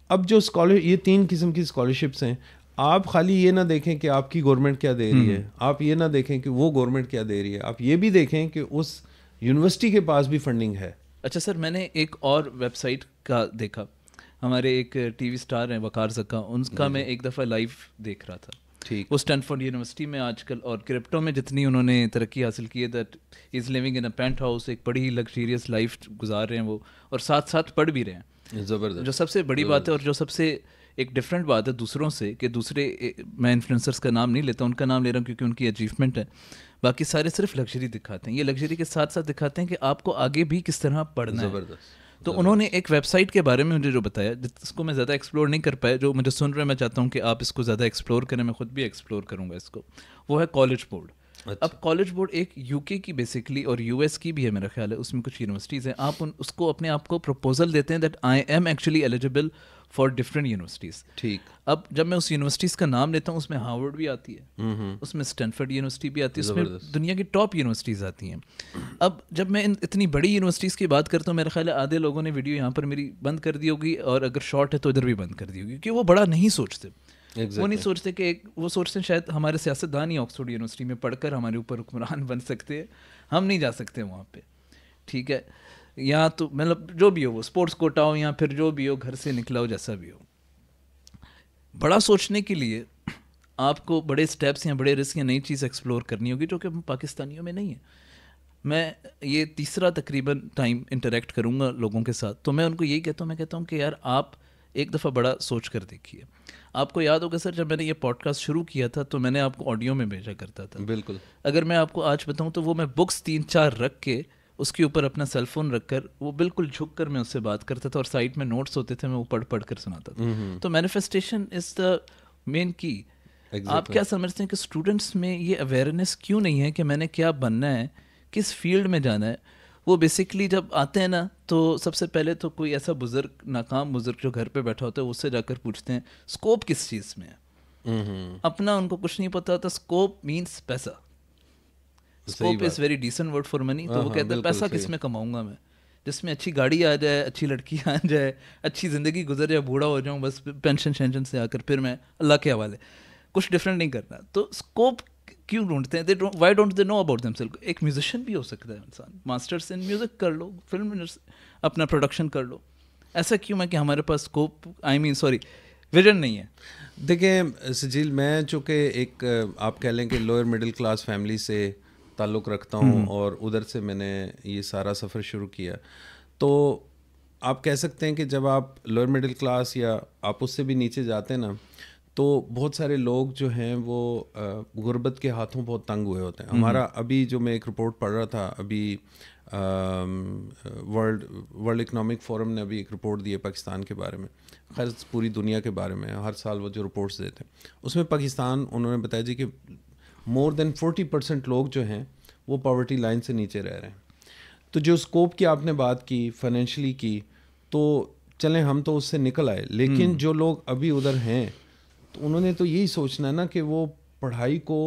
अब जो ये 3 किस्म की स्कॉलरशिप्स हैं, आप खाली ये ना देखें कि आपकी गवर्नमेंट क्या दे रही है, आप ये ना देखें कि वो गवर्नमेंट क्या दे रही है, आप ये भी देखें कि उस यूनिवर्सिटी के पास भी फंडिंग है। अच्छा सर, मैंने एक और वेबसाइट का देखा, हमारे एक टीवी स्टार हैं वकार ज़क्का, उनका मैं एक दफ़ा लाइव देख रहा था। ठीक, वो स्टैनफोर्ड यूनिवर्सिटी में आजकल, और क्रिप्टो में जितनी उन्होंने तरक्की हासिल की है, that is living in a penthouse, एक बड़ी ही लग्जरियस लाइफ गुजार रहे हैं वो, और साथ साथ पढ़ भी रहे हैं। ज़बरदस्त। जो सबसे बड़ी बात है और जो सबसे एक डिफरेंट बात है दूसरों से, कि दूसरे, मैं इन्फ्लुएंसर्स का नाम नहीं लेता, उनका नाम ले रहा हूँ क्योंकि उनकी अचीवमेंट है, बाकी सारे सिर्फ लग्जरी दिखाते हैं, ये लग्जरी के साथ साथ दिखाते हैं कि आपको आगे भी किस तरह पढ़ना है। तो उन्होंने एक वेबसाइट के बारे में मुझे जो बताया, जिसको मैं ज़्यादा एक्सप्लोर नहीं कर पाया, जो मुझे सुन रहे हैं, मैं चाहता हूँ कि आप इसको ज़्यादा एक्सप्लोर करें, मैं खुद भी एक्सप्लोर करूँगा इसको। वो है कॉलेज बोर्ड। अब कॉलेज बोर्ड एक यूके की बेसिकली और यूएस की भी है मेरा ख्याल है, उसमें कुछ यूनिवर्सिटीज़ हैं। आप उसको अपने आप को प्रपोजल देते हैं that I am actually eligible for different universities. ठीक। अब जब मैं उस यूनिवर्सिटीज़ का नाम लेता हूँ, उसमें हार्वर्ड भी आती है, उसमें स्टैनफोर्ड यूनिवर्सिटी भी आती है, उसमें दुनिया की टॉप यूनिवर्सिटीज़ आती हैं। अब जब मैं इतनी बड़ी यूनिवर्सिटीज़ की बात करता हूँ, मेरा ख्याल है आधे लोगों ने वीडियो यहाँ पर मेरी बंद कर दी होगी, और अगर शॉर्ट है तो इधर भी बंद कर दी होगी, क्योंकि वो बड़ा नहीं सोचते। वो नहीं सोचते कि वो सोचते हैं शायद हमारे सियासतदान ही ऑक्सफोर्ड यूनिवर्सिटी में पढ़कर हमारे ऊपर हुक्मरान बन सकते हैं, हम नहीं जा सकते वहाँ पे। ठीक है, या तो मतलब जो भी हो, वो स्पोर्ट्स कोटा हो या फिर जो भी हो, घर से निकला हो, जैसा भी हो। बड़ा सोचने के लिए आपको बड़े स्टेप्स या बड़े रिस्क या नई चीज़ एक्सप्लोर करनी होगी, जो कि पाकिस्तानियों में नहीं है। मैं ये तीसरा तकरीबन टाइम इंटरेक्ट करूँगा लोगों के साथ, तो मैं उनको यही कहता हूँ, मैं कहता हूँ कि यार आप एक दफ़ा बड़ा सोच कर देखिए। आपको याद होगा सर, जब मैंने ये पॉडकास्ट शुरू किया था तो मैंने आपको ऑडियो में भेजा करता था। बिल्कुल। अगर मैं आपको आज बताऊं तो वो मैं बुक्स 3-4 रख के उसके ऊपर अपना सेल फोन रख कर, वो बिल्कुल झुक कर मैं उससे बात करता था, और साइड में नोट्स होते थे, मैं वो पढ़ पढ़ कर सुनाता था। तो मैनिफेस्टेशन इज़ द मेन की। आप क्या समझते हैं कि स्टूडेंट्स में ये अवेयरनेस क्यों नहीं है कि मैंने क्या बनना है, किस फील्ड में जाना है? वो बेसिकली जब आते हैं ना, तो सबसे पहले तो कोई ऐसा बुजुर्ग, नाकाम बुजुर्ग जो घर पे बैठा होता है, उससे जाकर पूछते हैं स्कोप किस चीज़ में है। अपना उनको कुछ नहीं पता होता। स्कोप मीन्स पैसा। Scope is very decent word for money. तो वो कहते हैं पैसा किस में कमाऊंगा मैं, जिसमें अच्छी गाड़ी आ जाए, अच्छी लड़की आ जाए, अच्छी ज़िंदगी गुजर जाए, बूढ़ा हो जाऊँ बस पेंशन शेंशन से आकर, फिर मैं अल्लाह के हवाले, कुछ डिफरेंट नहीं करना। तो स्कोप क्यों ढूंढते हैं? Why don't they know about themselves? एक म्यूजिशियन भी हो सकता है इंसान, मास्टर्स इन म्यूजिक कर लो, फिल्म अपना प्रोडक्शन कर लो। ऐसा क्यों है कि हमारे पास स्कोप, विजन नहीं है? देखिए सजील, मैं चूँकि एक आप कह लें कि लोअर मिडिल क्लास फैमिली से ताल्लुक़ रखता हूँ, और उधर से मैंने ये सारा सफ़र शुरू किया, तो आप कह सकते हैं कि जब आप लोअर मिडिल क्लास या आप उससे भी नीचे जाते हैं ना, तो बहुत सारे लोग जो हैं वो गुर्बत के हाथों बहुत तंग हुए होते हैं। हमारा अभी जो मैं एक रिपोर्ट पढ़ रहा था, अभी वर्ल्ड इकनॉमिक फोरम ने अभी एक रिपोर्ट दी है पाकिस्तान के बारे में, खैर पूरी दुनिया के बारे में, हर साल वो जो रिपोर्ट्स देते हैं उसमें पाकिस्तान, उन्होंने बताया जी कि मोर देन 40% लोग जो हैं वो पॉवर्टी लाइन से नीचे रह रहे हैं। तो जो स्कोप की आपने बात की, फाइनेंशियली की, तो चलें हम तो उससे निकल आए, लेकिन जो लोग अभी उधर हैं तो उन्होंने तो यही सोचना है ना कि वो पढ़ाई को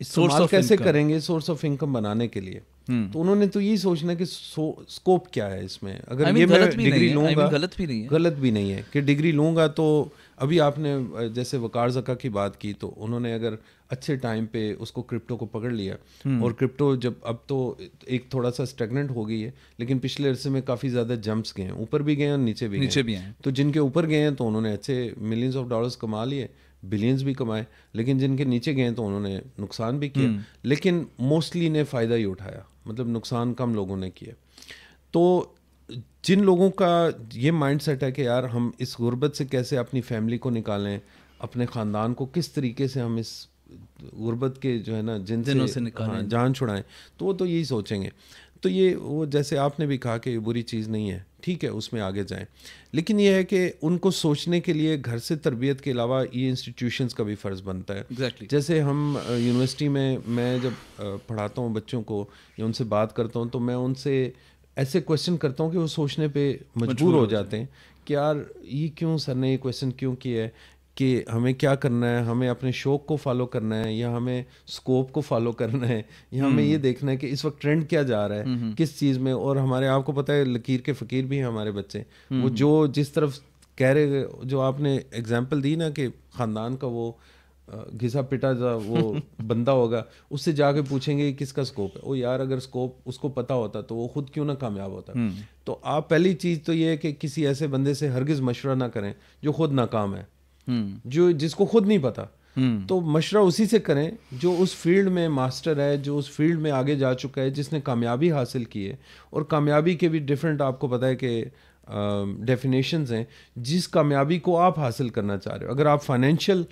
इस्तेमाल कैसे करेंगे सोर्स ऑफ इनकम बनाने के लिए। तो उन्होंने तो यही सोचना है कि स्कोप क्या है इसमें। अगर ये मैं डिग्री लूँगा, गलत भी नहीं है कि डिग्री लूँगा, तो अभी आपने जैसे वकार ज़का की बात की, तो उन्होंने अगर अच्छे टाइम पे उसको क्रिप्टो को पकड़ लिया, और क्रिप्टो जब अब तो एक थोड़ा सा स्टेगनेंट हो गई है, लेकिन पिछले अरसे में काफ़ी ज़्यादा जंप्स गए हैं, ऊपर भी गए और नीचे भी गए। तो जिनके ऊपर गए हैं तो उन्होंने अच्छे मिलियंस ऑफ डॉलर्स कमा लिए, बिलियंस भी कमाए, लेकिन जिनके नीचे गए तो उन्होंने नुकसान भी किया, लेकिन मोस्टली ने फ़ायदा ही उठाया, मतलब नुकसान कम लोगों ने किया। तो जिन लोगों का ये माइंडसेट है कि यार हम इस गुर्बत से कैसे अपनी फैमिली को निकालें, अपने ख़ानदान को किस तरीके से हम इस गुर्बत के जो है ना जिनों से निकालें, जान छुड़ाएं, तो वो तो यही सोचेंगे। तो ये वो जैसे आपने भी कहा कि ये बुरी चीज़ नहीं है, ठीक है, उसमें आगे जाएं, लेकिन ये है कि उनको सोचने के लिए घर से तरबियत के अलावा ये इंस्टीट्यूशंस का भी फ़र्ज़ बनता है। Exactly. जैसे हम यूनिवर्सिटी में, मैं जब पढ़ाता हूँ बच्चों को या उनसे बात करता हूँ, तो मैं उनसे ऐसे क्वेश्चन करता हूँ कि वो सोचने पे मजबूर हो जाते हैं कि यार ये क्यों सर ने ये क्वेश्चन क्यों किया है, कि हमें क्या करना है, हमें अपने शौक़ को फॉलो करना है या हमें स्कोप को फॉलो करना है, या हमें ये देखना है कि इस वक्त ट्रेंड क्या जा रहा है किस चीज़ में। और हमारे, आपको पता है, लकीर के फ़कीर भी हैं हमारे बच्चे, वो जो जिस तरफ कह रहे, जो आपने एग्जांपल दी ना कि ख़ानदान का वो घिसा पिटा जा वो बंदा होगा, उससे जाके पूछेंगे किसका स्कोप है, ओ यार अगर स्कोप उसको पता होता तो वो खुद क्यों ना कामयाब होता। तो आप पहली चीज़ तो ये है कि किसी ऐसे बंदे से हरगिज़ मशवरा ना करें जो खुद नाकाम है, जो जिसको खुद नहीं पता। तो मशवरा उसी से करें जो उस फील्ड में मास्टर है, जो उस फील्ड में आगे जा चुका है, जिसने कामयाबी हासिल की है। और कामयाबी के भी डिफरेंट, आपको पता है कि डेफिनेशंस हैं। जिस कामयाबी को आप हासिल करना चाह रहे हो, अगर आप फाइनेंशियल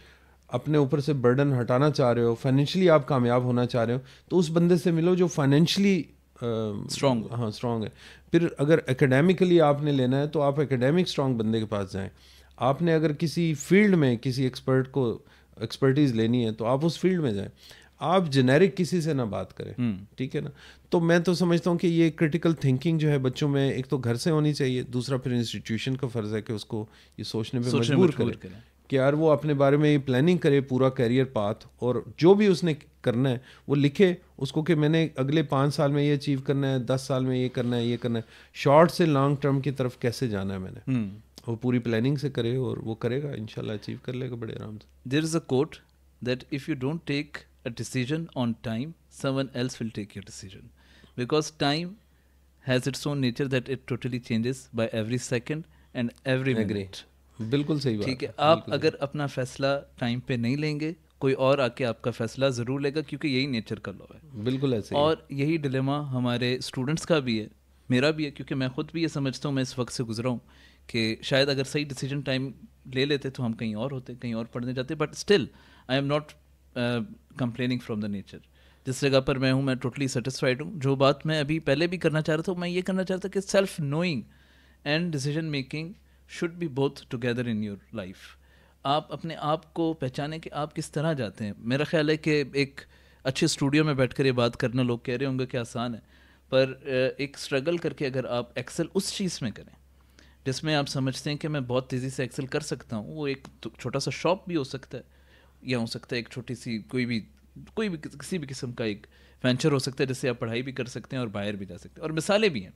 अपने ऊपर से बर्डन हटाना चाह रहे हो, फाइनेंशियली आप कामयाब होना चाह रहे हो, तो उस बंदे से मिलो जो फाइनेंशियली स्ट्रॉन्ग हाँ स्ट्रॉन्ग है। फिर अगर एकेडमिकली आपने लेना है तो आप एकेडमिक स्ट्रॉन्ग बंदे के पास जाएं। आपने अगर किसी फील्ड में किसी एक्सपर्ट को एक्सपर्टीज़ लेनी है तो आप उस फील्ड में जाएं। आप जेनेरिक किसी से ना बात करें, ठीक है ना। तो मैं तो समझता हूँ कि ये क्रिटिकल थिंकिंग जो है बच्चों में एक तो घर से होनी चाहिए, दूसरा फिर इंस्टीट्यूशन का फ़र्ज़ है कि उसको ये सोचने पे मजबूर करे कि यार वो अपने बारे में प्लानिंग करे पूरा करियर पाथ, और जो भी उसने करना है वो लिखे उसको कि मैंने अगले 5 साल में ये अचीव करना है, 10 साल में ये करना है, ये करना है, शॉर्ट से लॉन्ग टर्म की तरफ कैसे जाना है मैंने, वो पूरी प्लानिंग से करे और वो करेगा, इंशाल्लाह अचीव कर लेगा बड़े आराम से। There is a quote that if you don't take a decision on time, someone else will take your decision, because time has its own nature that it totally changes by every second and every minute. बिल्कुल सही बात, ठीक है। आप अगर अपना फैसला time पे नहीं लेंगे, कोई और आके आपका फैसला ज़रूर लेगा, क्योंकि यही नेचर का लॉ है। बिल्कुल ऐसे ही। और यही डिलेमा हमारे स्टूडेंट्स का भी है, मेरा भी है, क्योंकि मैं खुद भी ये समझता हूँ, मैं इस वक्त से गुजरा हूँ कि शायद अगर सही डिसीजन टाइम ले लेते तो हम कहीं और होते, कहीं और पढ़ने जाते, but still I am not complaining from the nature. जिस जगह पर मैं हूँ मैं टोटली सेटिस्फाइड हूँ। जो बात मैं अभी पहले भी करना चाह रहा था, मैं ये करना चाह रहा था कि self knowing and decision making should be both together in your life. आप अपने आप को पहचानें कि आप किस तरह जाते हैं। मेरा ख्याल है कि एक अच्छे स्टूडियो में बैठकर ये बात करना, लोग कह रहे होंगे कि आसान है, पर एक स्ट्रगल करके अगर आप एक्सेल उस चीज़ में करें जिसमें आप समझते हैं कि मैं बहुत तेज़ी से एक्सेल कर सकता हूँ, वो एक छोटा सा शॉप भी हो सकता है, या हो सकता है एक छोटी सी कोई भी किसी भी किस्म का एक वेंचर हो सकता है जिससे आप पढ़ाई भी कर सकते हैं और बाहर भी जा सकते हैं, और मिसालें भी हैं।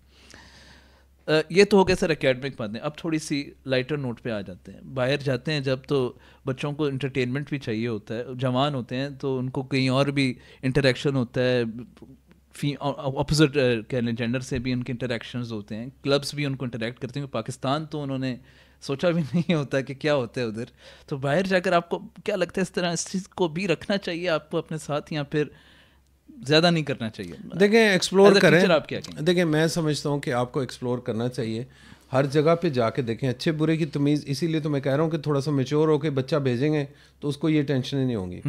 ये तो हो गया सर एकेडमिक बातें। अब थोड़ी सी लाइटर नोट पे आ जाते हैं। बाहर जाते हैं जब तो बच्चों को इंटरटेनमेंट भी चाहिए होता है, जवान होते हैं तो उनको कहीं और भी इंटरेक्शन होता है, ऑपोजिट कह लें जेंडर से भी उनके इंटरेक्शंस होते हैं, क्लब्स भी उनको इंटरेक्ट करते हैं। पाकिस्तान तो उन्होंने सोचा भी नहीं होता कि क्या होता है उधर। तो बाहर जाकर आपको क्या लगता है, इस तरह इस चीज़ को भी रखना चाहिए आपको अपने साथ, या फिर ज़्यादा नहीं करना चाहिए? देखें एक्सप्लोर करें। आप क्या कहेंगे? देखें मैं समझता हूँ कि आपको एक्सप्लोर करना चाहिए, हर जगह पे जाके देखें, अच्छे बुरे की तमीज़। इसीलिए तो मैं कह रहा हूँ कि थोड़ा सा मेच्योर होकर बच्चा भेजेंगे तो उसको ये टेंशन नहीं होगी।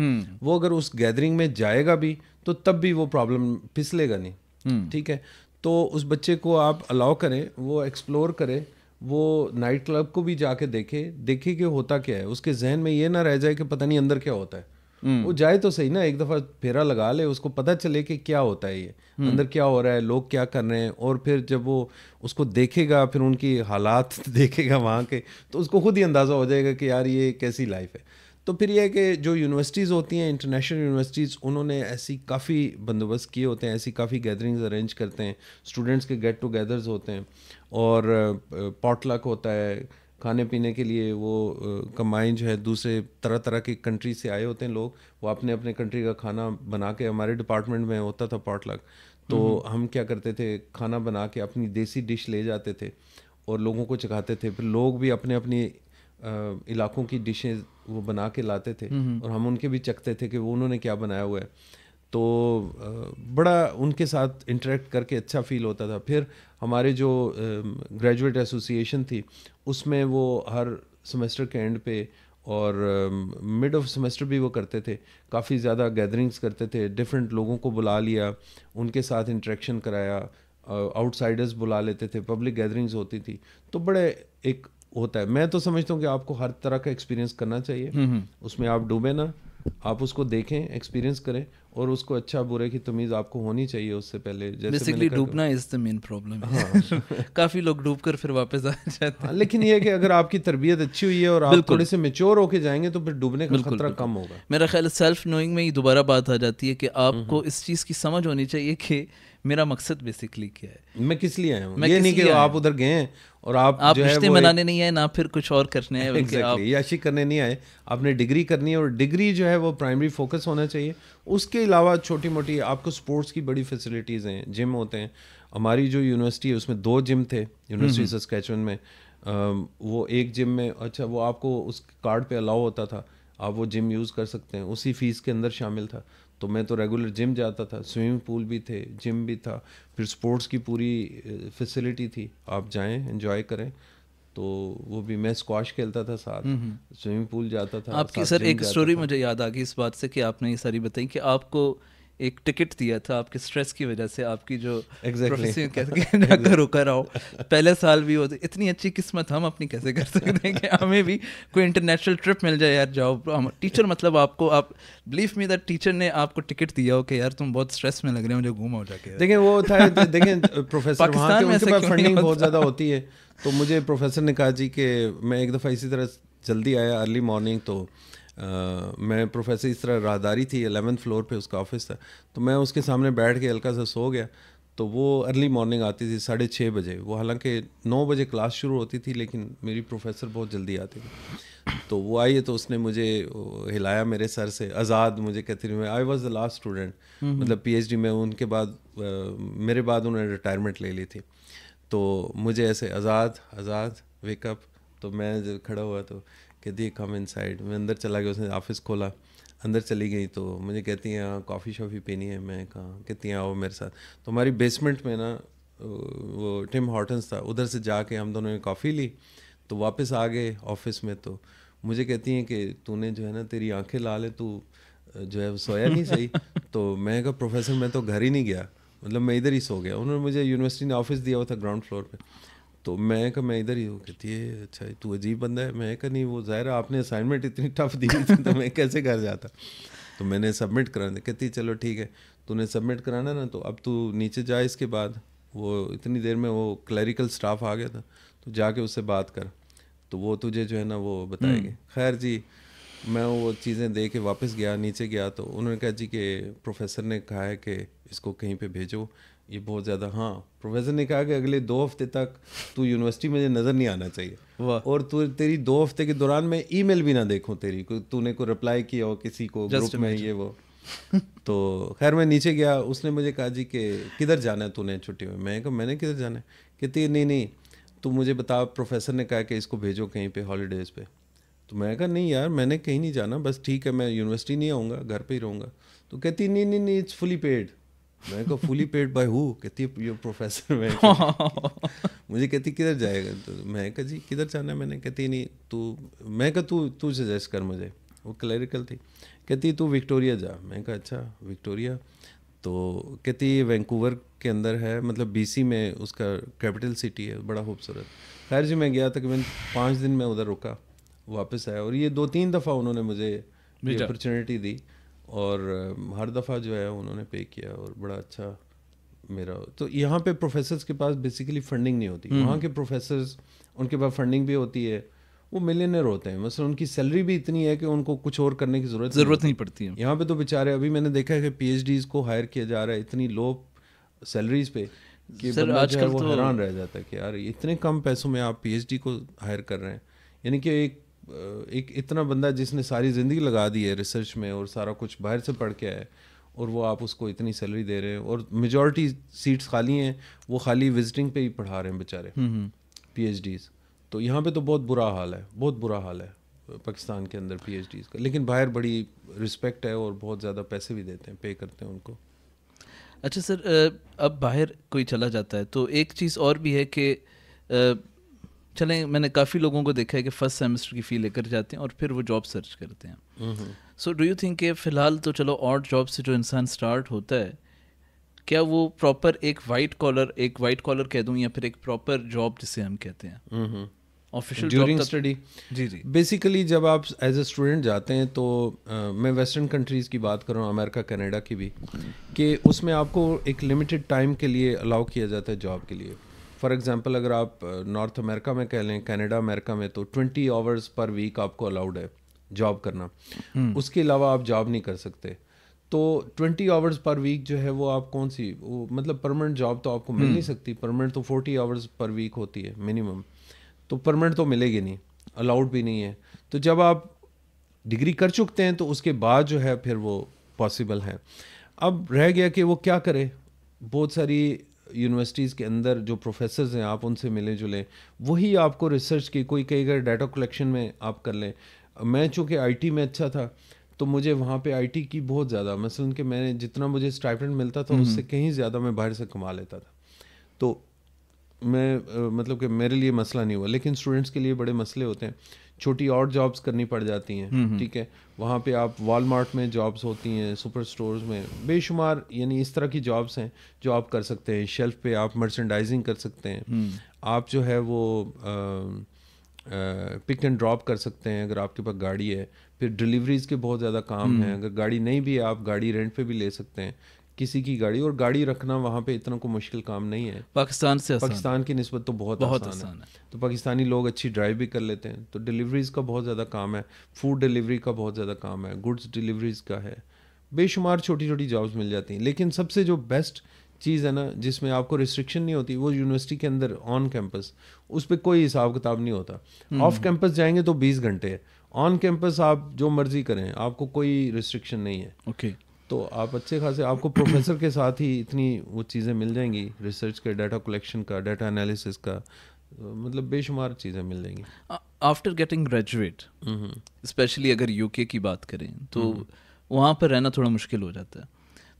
वो अगर उस गैदरिंग में जाएगा भी तो तब भी वो प्रॉब्लम फिसलेगा नहीं, ठीक है। तो उस बच्चे को आप अलाउ करें, वो एक्सप्लोर करे, वो नाइट क्लब को भी जाके देखे कि होता क्या है। उसके जहन में ये ना रह जाए कि पता नहीं अंदर क्या होता है। वो जाए तो सही ना, एक दफ़ा फेरा लगा ले, उसको पता चले कि क्या होता है, ये अंदर क्या हो रहा है, लोग क्या कर रहे हैं। और फिर जब वो उसको देखेगा, फिर उनकी हालात देखेगा वहाँ के, तो उसको खुद ही अंदाज़ा हो जाएगा कि यार ये कैसी लाइफ है। तो फिर यह है कि जो यूनिवर्सिटीज़ होती हैं, इंटरनेशनल यूनिवर्सिटीज़, उन्होंने ऐसी काफ़ी बंदोबस्त किए होते हैं, ऐसी काफ़ी गैदरिंग्स अरेंज करते हैं, स्टूडेंट्स के गेट टुगेदर्स होते हैं, और पॉटलक होता है खाने पीने के लिए। वो कम्बाइन जो है दूसरे तरह तरह की कंट्री से आए होते हैं लोग, वो अपने अपने कंट्री का खाना बना के, हमारे डिपार्टमेंट में होता था पॉटलक, तो हम क्या करते थे, खाना बना के अपनी देसी डिश ले जाते थे और लोगों को चखाते थे। फिर लोग भी अपने अपनी इलाकों की डिशें वो बना के लाते थे और हम उनके भी चखते थे कि वो उन्होंने क्या बनाया हुआ है। तो बड़ा उनके साथ इंटरेक्ट करके अच्छा फील होता था। फिर हमारे जो ग्रेजुएट एसोसिएशन थी, उसमें वो हर सेमेस्टर के एंड पे और मिड ऑफ सेमेस्टर भी वो करते थे, काफ़ी ज़्यादा गैदरिंग्स करते थे, डिफरेंट लोगों को बुला लिया, उनके साथ इंटरेक्शन कराया, आउटसाइडर्स बुला लेते थे, पब्लिक गैदरिंग्स होती थी। तो बड़े एक होता है। मैं तो समझता हूँ कि आपको हर तरह का एक्सपीरियंस करना चाहिए, उसमें आप डूबे ना, आप उसको देखें, एक्सपीरियंस करें, और उसको अच्छा बुरे की तमीज़ आपको होनी चाहिए उससे पहले। जैसे बेसिकली डूबना इज़ द मेन प्रॉब्लम। हाँ। काफ़ी लोग डूब कर फिर वापस आ जाते हैं। हाँ, लेकिन ये है कि अगर आपकी तरबियत अच्छी हुई है और आप थोड़े से मेच्योर होके जाएंगे तो फिर डूबने का खतरा कम होगा। मेरा ख्याल सेल्फ नोइंग में ही दोबारा बात आ जाती है कि आपको इस चीज़ की समझ होनी चाहिए कि मेरा मकसद बेसिकली क्या है, मैं किस लिए आया हूँ। ये नहीं कि आप उधर गए हैं और आप जो है रिश्ते मनाने नहीं आए, ना फिर कुछ और करने हैं, एग्जैक्टली याशी करने नहीं आए। आपने डिग्री करनी है और डिग्री जो है वो प्राइमरी फोकस होना चाहिए। उसके अलावा छोटी मोटी आपको स्पोर्ट्स की बड़ी फैसिलिटीज़ हैं, जिम होते हैं। हमारी जो यूनिवर्सिटी है उसमें 2 जिम थे, यूनिवर्सिटी सस्कैचुअन में। वो एक जिम में, अच्छा वो आपको उस कार्ड पे अलाउ होता था, आप वो जिम यूज़ कर सकते हैं, उसी फीस के अंदर शामिल था। तो मैं तो रेगुलर जिम जाता था, स्विमिंग पूल भी थे, जिम भी था, फिर स्पोर्ट्स की पूरी फैसिलिटी थी, आप जाएं एंजॉय करें। तो वो भी, मैं स्क्वाश खेलता था साथ, स्विमिंग पूल जाता था। आपकी सर एक स्टोरी मुझे याद आ गई इस बात से कि आपने ये सारी बताई कि आपको एक टिकट दिया था आपके स्ट्रेस की वजह से, आपकी जो Exactly. प्रोफेशन कहते जाकर रुका रहो, पहले साल भी हो, इतनी अच्छी किस्मत हम अपनी कैसे कर सकते हैं कि हमें भी कोई इंटरनेशनल ट्रिप मिल जाए यार, जाओ। टीचर मतलब आपको, आप बिलीव मी दैट टीचर ने आपको टिकट दिया हो कि यार तुम बहुत स्ट्रेस में लग रहे हो, मुझे घूमाओ जाके। देखें वो था, देखें प्रोफेसर वहाँ के उनके पास फंडिंग बहुत ज़्यादा होती है, तो मुझे प्रोफेसर ने कहा जी कि मैं एक दफ़ा इसी तरह जल्दी आया अर्ली मॉर्निंग, तो मैं प्रोफेसर इस तरह राहदारी थी 11th फ्लोर पे उसका ऑफिस था, तो मैं उसके सामने बैठ के हल्का सा सो गया। तो वो अर्ली मॉर्निंग आती थी 6:30 बजे, वो हालांकि 9 बजे क्लास शुरू होती थी, लेकिन मेरी प्रोफेसर बहुत जल्दी आती थी। तो वो आई तो उसने मुझे हिलाया मेरे सर से, आज़ाद मुझे कहती रही। I was the last student, मतलब PhD में, उनके बाद मेरे बाद उन्होंने रिटायरमेंट ले ली थी। तो मुझे ऐसे आज़ाद आज़ाद वेकअप, तो मैं जब खड़ा हुआ तो कहती है कम इनसाइड। मैं अंदर चला गया, उसने ऑफिस खोला, अंदर चली गई, तो मुझे कहती हैं हाँ कॉफ़ी शॉफ़ी पीनी है। मैं कहाँ, कहती हैं आओ मेरे साथ। तो हमारी बेसमेंट में ना वो टिम हॉर्टन्स था, उधर से जाके हम दोनों ने कॉफ़ी ली, तो वापस आ गए ऑफिस में। तो मुझे कहती हैं कि तूने जो है ना, तेरी आंखें लाल है, तू जो है सोया नहीं सही। तो मैं कहा प्रोफेसर मैं तो घर ही नहीं गया, मतलब मैं इधर ही सो गया। उन्होंने मुझे यूनिवर्सिटी ने ऑफिस दिया हुआ था ग्राउंड फ्लोर पे, तो मैं कहा मैं इधर ही हूँ। कहती है अच्छा तू अजीब बंदा है। मैं कहा नहीं, वो ज़ाहिर है आपने असाइनमेंट इतनी टफ दी थी तो मैं कैसे घर जाता। तो मैंने सबमिट कराना। कहती चलो ठीक है, तूने सबमिट कराना ना, तो अब तू नीचे जा। इसके बाद वो इतनी देर में वो क्लरिकल स्टाफ आ गया था, तो जाके उससे बात कर, तो वो तुझे जो है ना वो बताएगी। खैर जी, मैं वो चीज़ें दे के वापस गया, नीचे गया, तो उन्होंने कहा जी कि प्रोफेसर ने कहा है कि इसको कहीं पे भेजो, ये बहुत ज़्यादा। हाँ, प्रोफेसर ने कहा कि अगले 2 हफ्ते तक तू यूनिवर्सिटी में नज़र नहीं आना चाहिए, और तू तेरी 2 हफ्ते के दौरान मैं ईमेल भी ना देखूं तेरी, तूने को रिप्लाई किया हो किसी को ग्रुप में, ये वो। तो खैर मैं नीचे गया, उसने मुझे कहा जी कि किधर जाना है तूने छुट्टी में। मैं कहा मैंने किधर जाना है। कहती है नहीं तू मुझे बता, प्रोफेसर ने कहा कि इसको भेजो कहीं पे हॉलीडेज़ पे। तो मैं कहा नहीं यार मैंने कहीं नहीं जाना, बस ठीक है मैं यूनिवर्सिटी नहीं आऊँगा, घर पे ही रहूँगा। तो कहती नहीं इट्स फुली पेड। मैं कहा फुली पेड बाय हु। कहती है योर प्रोफेसर। मैं मुझे कहती किधर जाएगा, तो मैं कहा जी किधर जाना है। मैंने कहती नहीं तू, मैं कहा तू सजेस्ट कर मुझे। वो क्लरिकल थी। कहती तू विक्टोरिया जा। मैं कहा अच्छा विक्टोरिया। तो कहती ये वैंकूवर के अंदर है, मतलब BC में उसका कैपिटल सिटी है, बड़ा खूबसूरत। खैर जी मैं गया तकरीबन 5 दिन में उधर रुका, वापस आया, और ये 2-3 दफ़ा उन्होंने मुझे अपॉर्चुनिटी दी, और हर दफ़ा जो है उन्होंने पे किया, और बड़ा अच्छा मेरा। तो यहाँ पे प्रोफेसर्स के पास बेसिकली फंडिंग नहीं होती। वहाँ के प्रोफेसर्स, उनके पास फंडिंग भी होती है, वो मिलियनर होते हैं, मतलब उनकी सैलरी भी इतनी है कि उनको कुछ और करने की ज़रूरत नहीं पड़ती है। यहाँ पे तो बेचारे, अभी मैंने देखा है कि PhDs को हायर किया जा रहा है इतनी लो सैलरीज पे कि बंदा जो है वो हैरान रह जाता है कि यार इतने कम पैसों में आप PhD को हायर कर रहे हैं। यानी कि एक इतना बंदा जिसने सारी ज़िंदगी लगा दी है रिसर्च में और सारा कुछ बाहर से पढ़ के आया है, और वो आप उसको इतनी सैलरी दे रहे हैं, और मेजॉरिटी सीट्स खाली हैं, वो खाली विजिटिंग पे ही पढ़ा रहे हैं बेचारे PhDs। तो यहाँ पे तो बहुत बुरा हाल है, बहुत बुरा हाल है पाकिस्तान के अंदर PhDs का। लेकिन बाहर बड़ी रिस्पेक्ट है और बहुत ज़्यादा पैसे भी देते हैं, पे करते हैं उनको। अच्छा सर, अब बाहर कोई चला जाता है तो एक चीज़ और भी है कि चलें, मैंने काफ़ी लोगों को देखा है कि फर्स्ट सेमेस्टर की फ़ी लेकर जाते हैं और फिर वो जॉब सर्च करते हैं। सो डू यू थिंक कि फ़िलहाल तो चलो ऑड जॉब से जो इंसान स्टार्ट होता है, क्या वो प्रॉपर एक वाइट कॉलर कह दूं, या फिर एक प्रॉपर जॉब जिसे हम कहते हैं ऑफिशियल ड्यूरिंग स्टडी? जी बेसिकली जब आप एज ए स्टूडेंट जाते हैं तो मैं वेस्टर्न कंट्रीज़ की बात कर रहा हूँ, अमेरिका कनाडा की भी, कि उसमें आपको एक लिमिटेड टाइम के लिए अलाउ किया जाता है जॉब के लिए। फॉर एग्जांपल अगर आप नॉर्थ अमेरिका में कह लें, कनाडा अमेरिका में, तो 20 आवर्स पर वीक आपको अलाउड है जॉब करना। उसके अलावा आप जॉब नहीं कर सकते। तो 20 आवर्स पर वीक जो है वो आप कौन सी, वो मतलब परमानेंट जॉब तो आपको मिल नहीं सकती। परमानेंट तो 40 आवर्स पर वीक होती है मिनिमम, तो परमानेंट तो मिलेगी नहीं, अलाउड भी नहीं है। तो जब आप डिग्री कर चुकते हैं तो उसके बाद जो है फिर वो पॉसिबल है। अब रह गया कि वो क्या करे। बहुत सारी यूनिवर्सिटीज़ के अंदर जो प्रोफेसर्स हैं आप उनसे मिले जुले, वही आपको रिसर्च की, कोई कहेगा डाटा कलेक्शन में आप कर लें। मैं चूँकि IT में अच्छा था तो मुझे वहाँ पे IT की बहुत ज़्यादा, मसलन कि मैंने जितना मुझे स्टाइपेंड मिलता था उससे कहीं ज़्यादा मैं बाहर से कमा लेता था। तो मैं मतलब कि मेरे लिए मसला नहीं हुआ, लेकिन स्टूडेंट्स के लिए बड़े मसले होते हैं छोटी और जॉब्स करनी पड़ जाती हैं, ठीक है। वहाँ पे आप वॉलमार्ट में जॉब्स होती हैं, सुपर स्टोर्स में बेशुमार, यानी इस तरह की जॉब्स हैं जो आप कर सकते हैं। शेल्फ पे आप मर्चेंडाइजिंग कर सकते हैं, आप जो है वो पिक एंड ड्रॉप कर सकते हैं अगर आपके पास गाड़ी है। फिर डिलीवरीज़ के बहुत ज़्यादा काम हैं, अगर गाड़ी नहीं भी है आप गाड़ी रेंट पे भी ले सकते हैं किसी की गाड़ी, और गाड़ी रखना वहाँ पे इतना कोई मुश्किल काम नहीं है। पाकिस्तान से पाकिस्तान की निस्बत तो बहुत आसान है। तो पाकिस्तानी लोग अच्छी ड्राइव भी कर लेते हैं। तो डिलीवरीज़ का बहुत ज़्यादा काम है, फूड डिलीवरी का बहुत ज़्यादा काम है, गुड्स डिलीवरीज़ का है, बेशुमार छोटी छोटी जॉब्स मिल जाती हैं। लेकिन सबसे जो बेस्ट चीज़ है ना, जिसमें आपको रिस्ट्रिक्शन नहीं होती, वो यूनिवर्सिटी के अंदर ऑन कैंपस, उस पर कोई हिसाब किताब नहीं होता। ऑफ कैंपस जाएंगे तो 20 घंटे है, ऑन कैंपस आप जो मर्जी करें, आपको कोई रिस्ट्रिक्शन नहीं है। ओके तो आप अच्छे खासे, आपको प्रोफेसर के साथ ही इतनी वो चीज़ें मिल जाएंगी, रिसर्च के, डाटा कलेक्शन का, डाटा एनालिसिस का, मतलब बेशुमार चीज़ें मिल जाएंगी। आफ्टर गेटिंग ग्रेजुएट, स्पेशली अगर यूके की बात करें तो वहाँ पर रहना थोड़ा मुश्किल हो जाता है।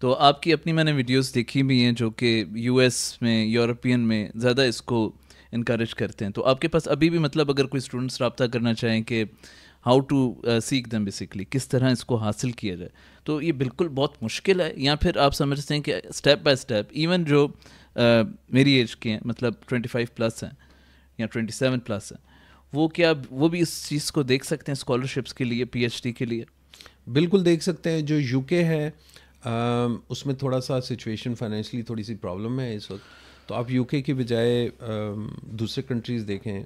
तो आपकी अपनी मैंने वीडियोस देखी भी हैं जो कि यूएस में, यूरोपियन में ज़्यादा इसको इनकरेज करते हैं। तो आपके पास अभी भी मतलब अगर कोई स्टूडेंट्स रब्ता करना चाहें कि how to seek them, basically किस तरह इसको हासिल किया जाए, तो ये बिल्कुल बहुत मुश्किल है, या फिर आप समझते हैं कि स्टेप बाय स्टेप, इवन जो मेरी एज के हैं, मतलब 25 प्लस हैं या 27 प्लस हैं, वो क्या वो भी इस चीज़ को देख सकते हैं स्कॉलरशिप्स के लिए, पीएचडी के लिए? बिल्कुल देख सकते हैं। जो यूके है उसमें थोड़ा सा सिचुएशन फाइनेंशियली थोड़ी सी प्रॉब्लम है इस वक्त, तो आप यूके की बजाय दूसरे कंट्रीज़ देखें।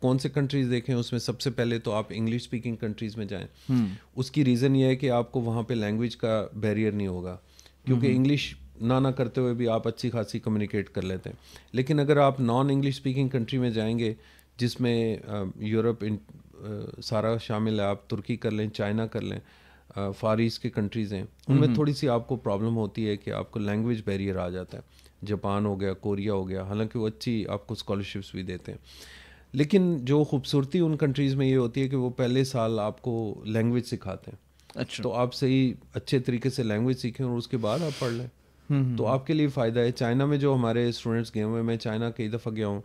कौन से कंट्रीज़ देखें? उसमें सबसे पहले तो आप इंग्लिश स्पीकिंग कंट्रीज़ में जाएं। उसकी रीज़न ये है कि आपको वहाँ पे लैंग्वेज का बैरियर नहीं होगा, क्योंकि इंग्लिश ना करते हुए भी आप अच्छी खासी कम्युनिकेट कर लेते हैं। लेकिन अगर आप नॉन इंग्लिश स्पीकिंग कंट्री में जाएंगे, जिसमें यूरोप सारा शामिल है, आप तुर्की कर लें, चाइना कर लें, फार ईस्ट के कंट्रीज़ हैं, उनमें थोड़ी सी आपको प्रॉब्लम होती है कि आपको लैंग्वेज बैरियर आ जाता है। जापान हो गया, कोरिया हो गया, हालांकि वो अच्छी आपको स्कॉलरशिप्स भी देते हैं। लेकिन जो खूबसूरती उन कंट्रीज़ में ये होती है कि वो पहले साल आपको लैंग्वेज सिखाते हैं। अच्छा, तो आप सही अच्छे तरीके से लैंग्वेज सीखें और उसके बाद आप पढ़ लें, तो आपके लिए फ़ायदा है। चाइना में जो हमारे स्टूडेंट्स गए हुए, मैं चाइना कई दफ़ा गया हूँ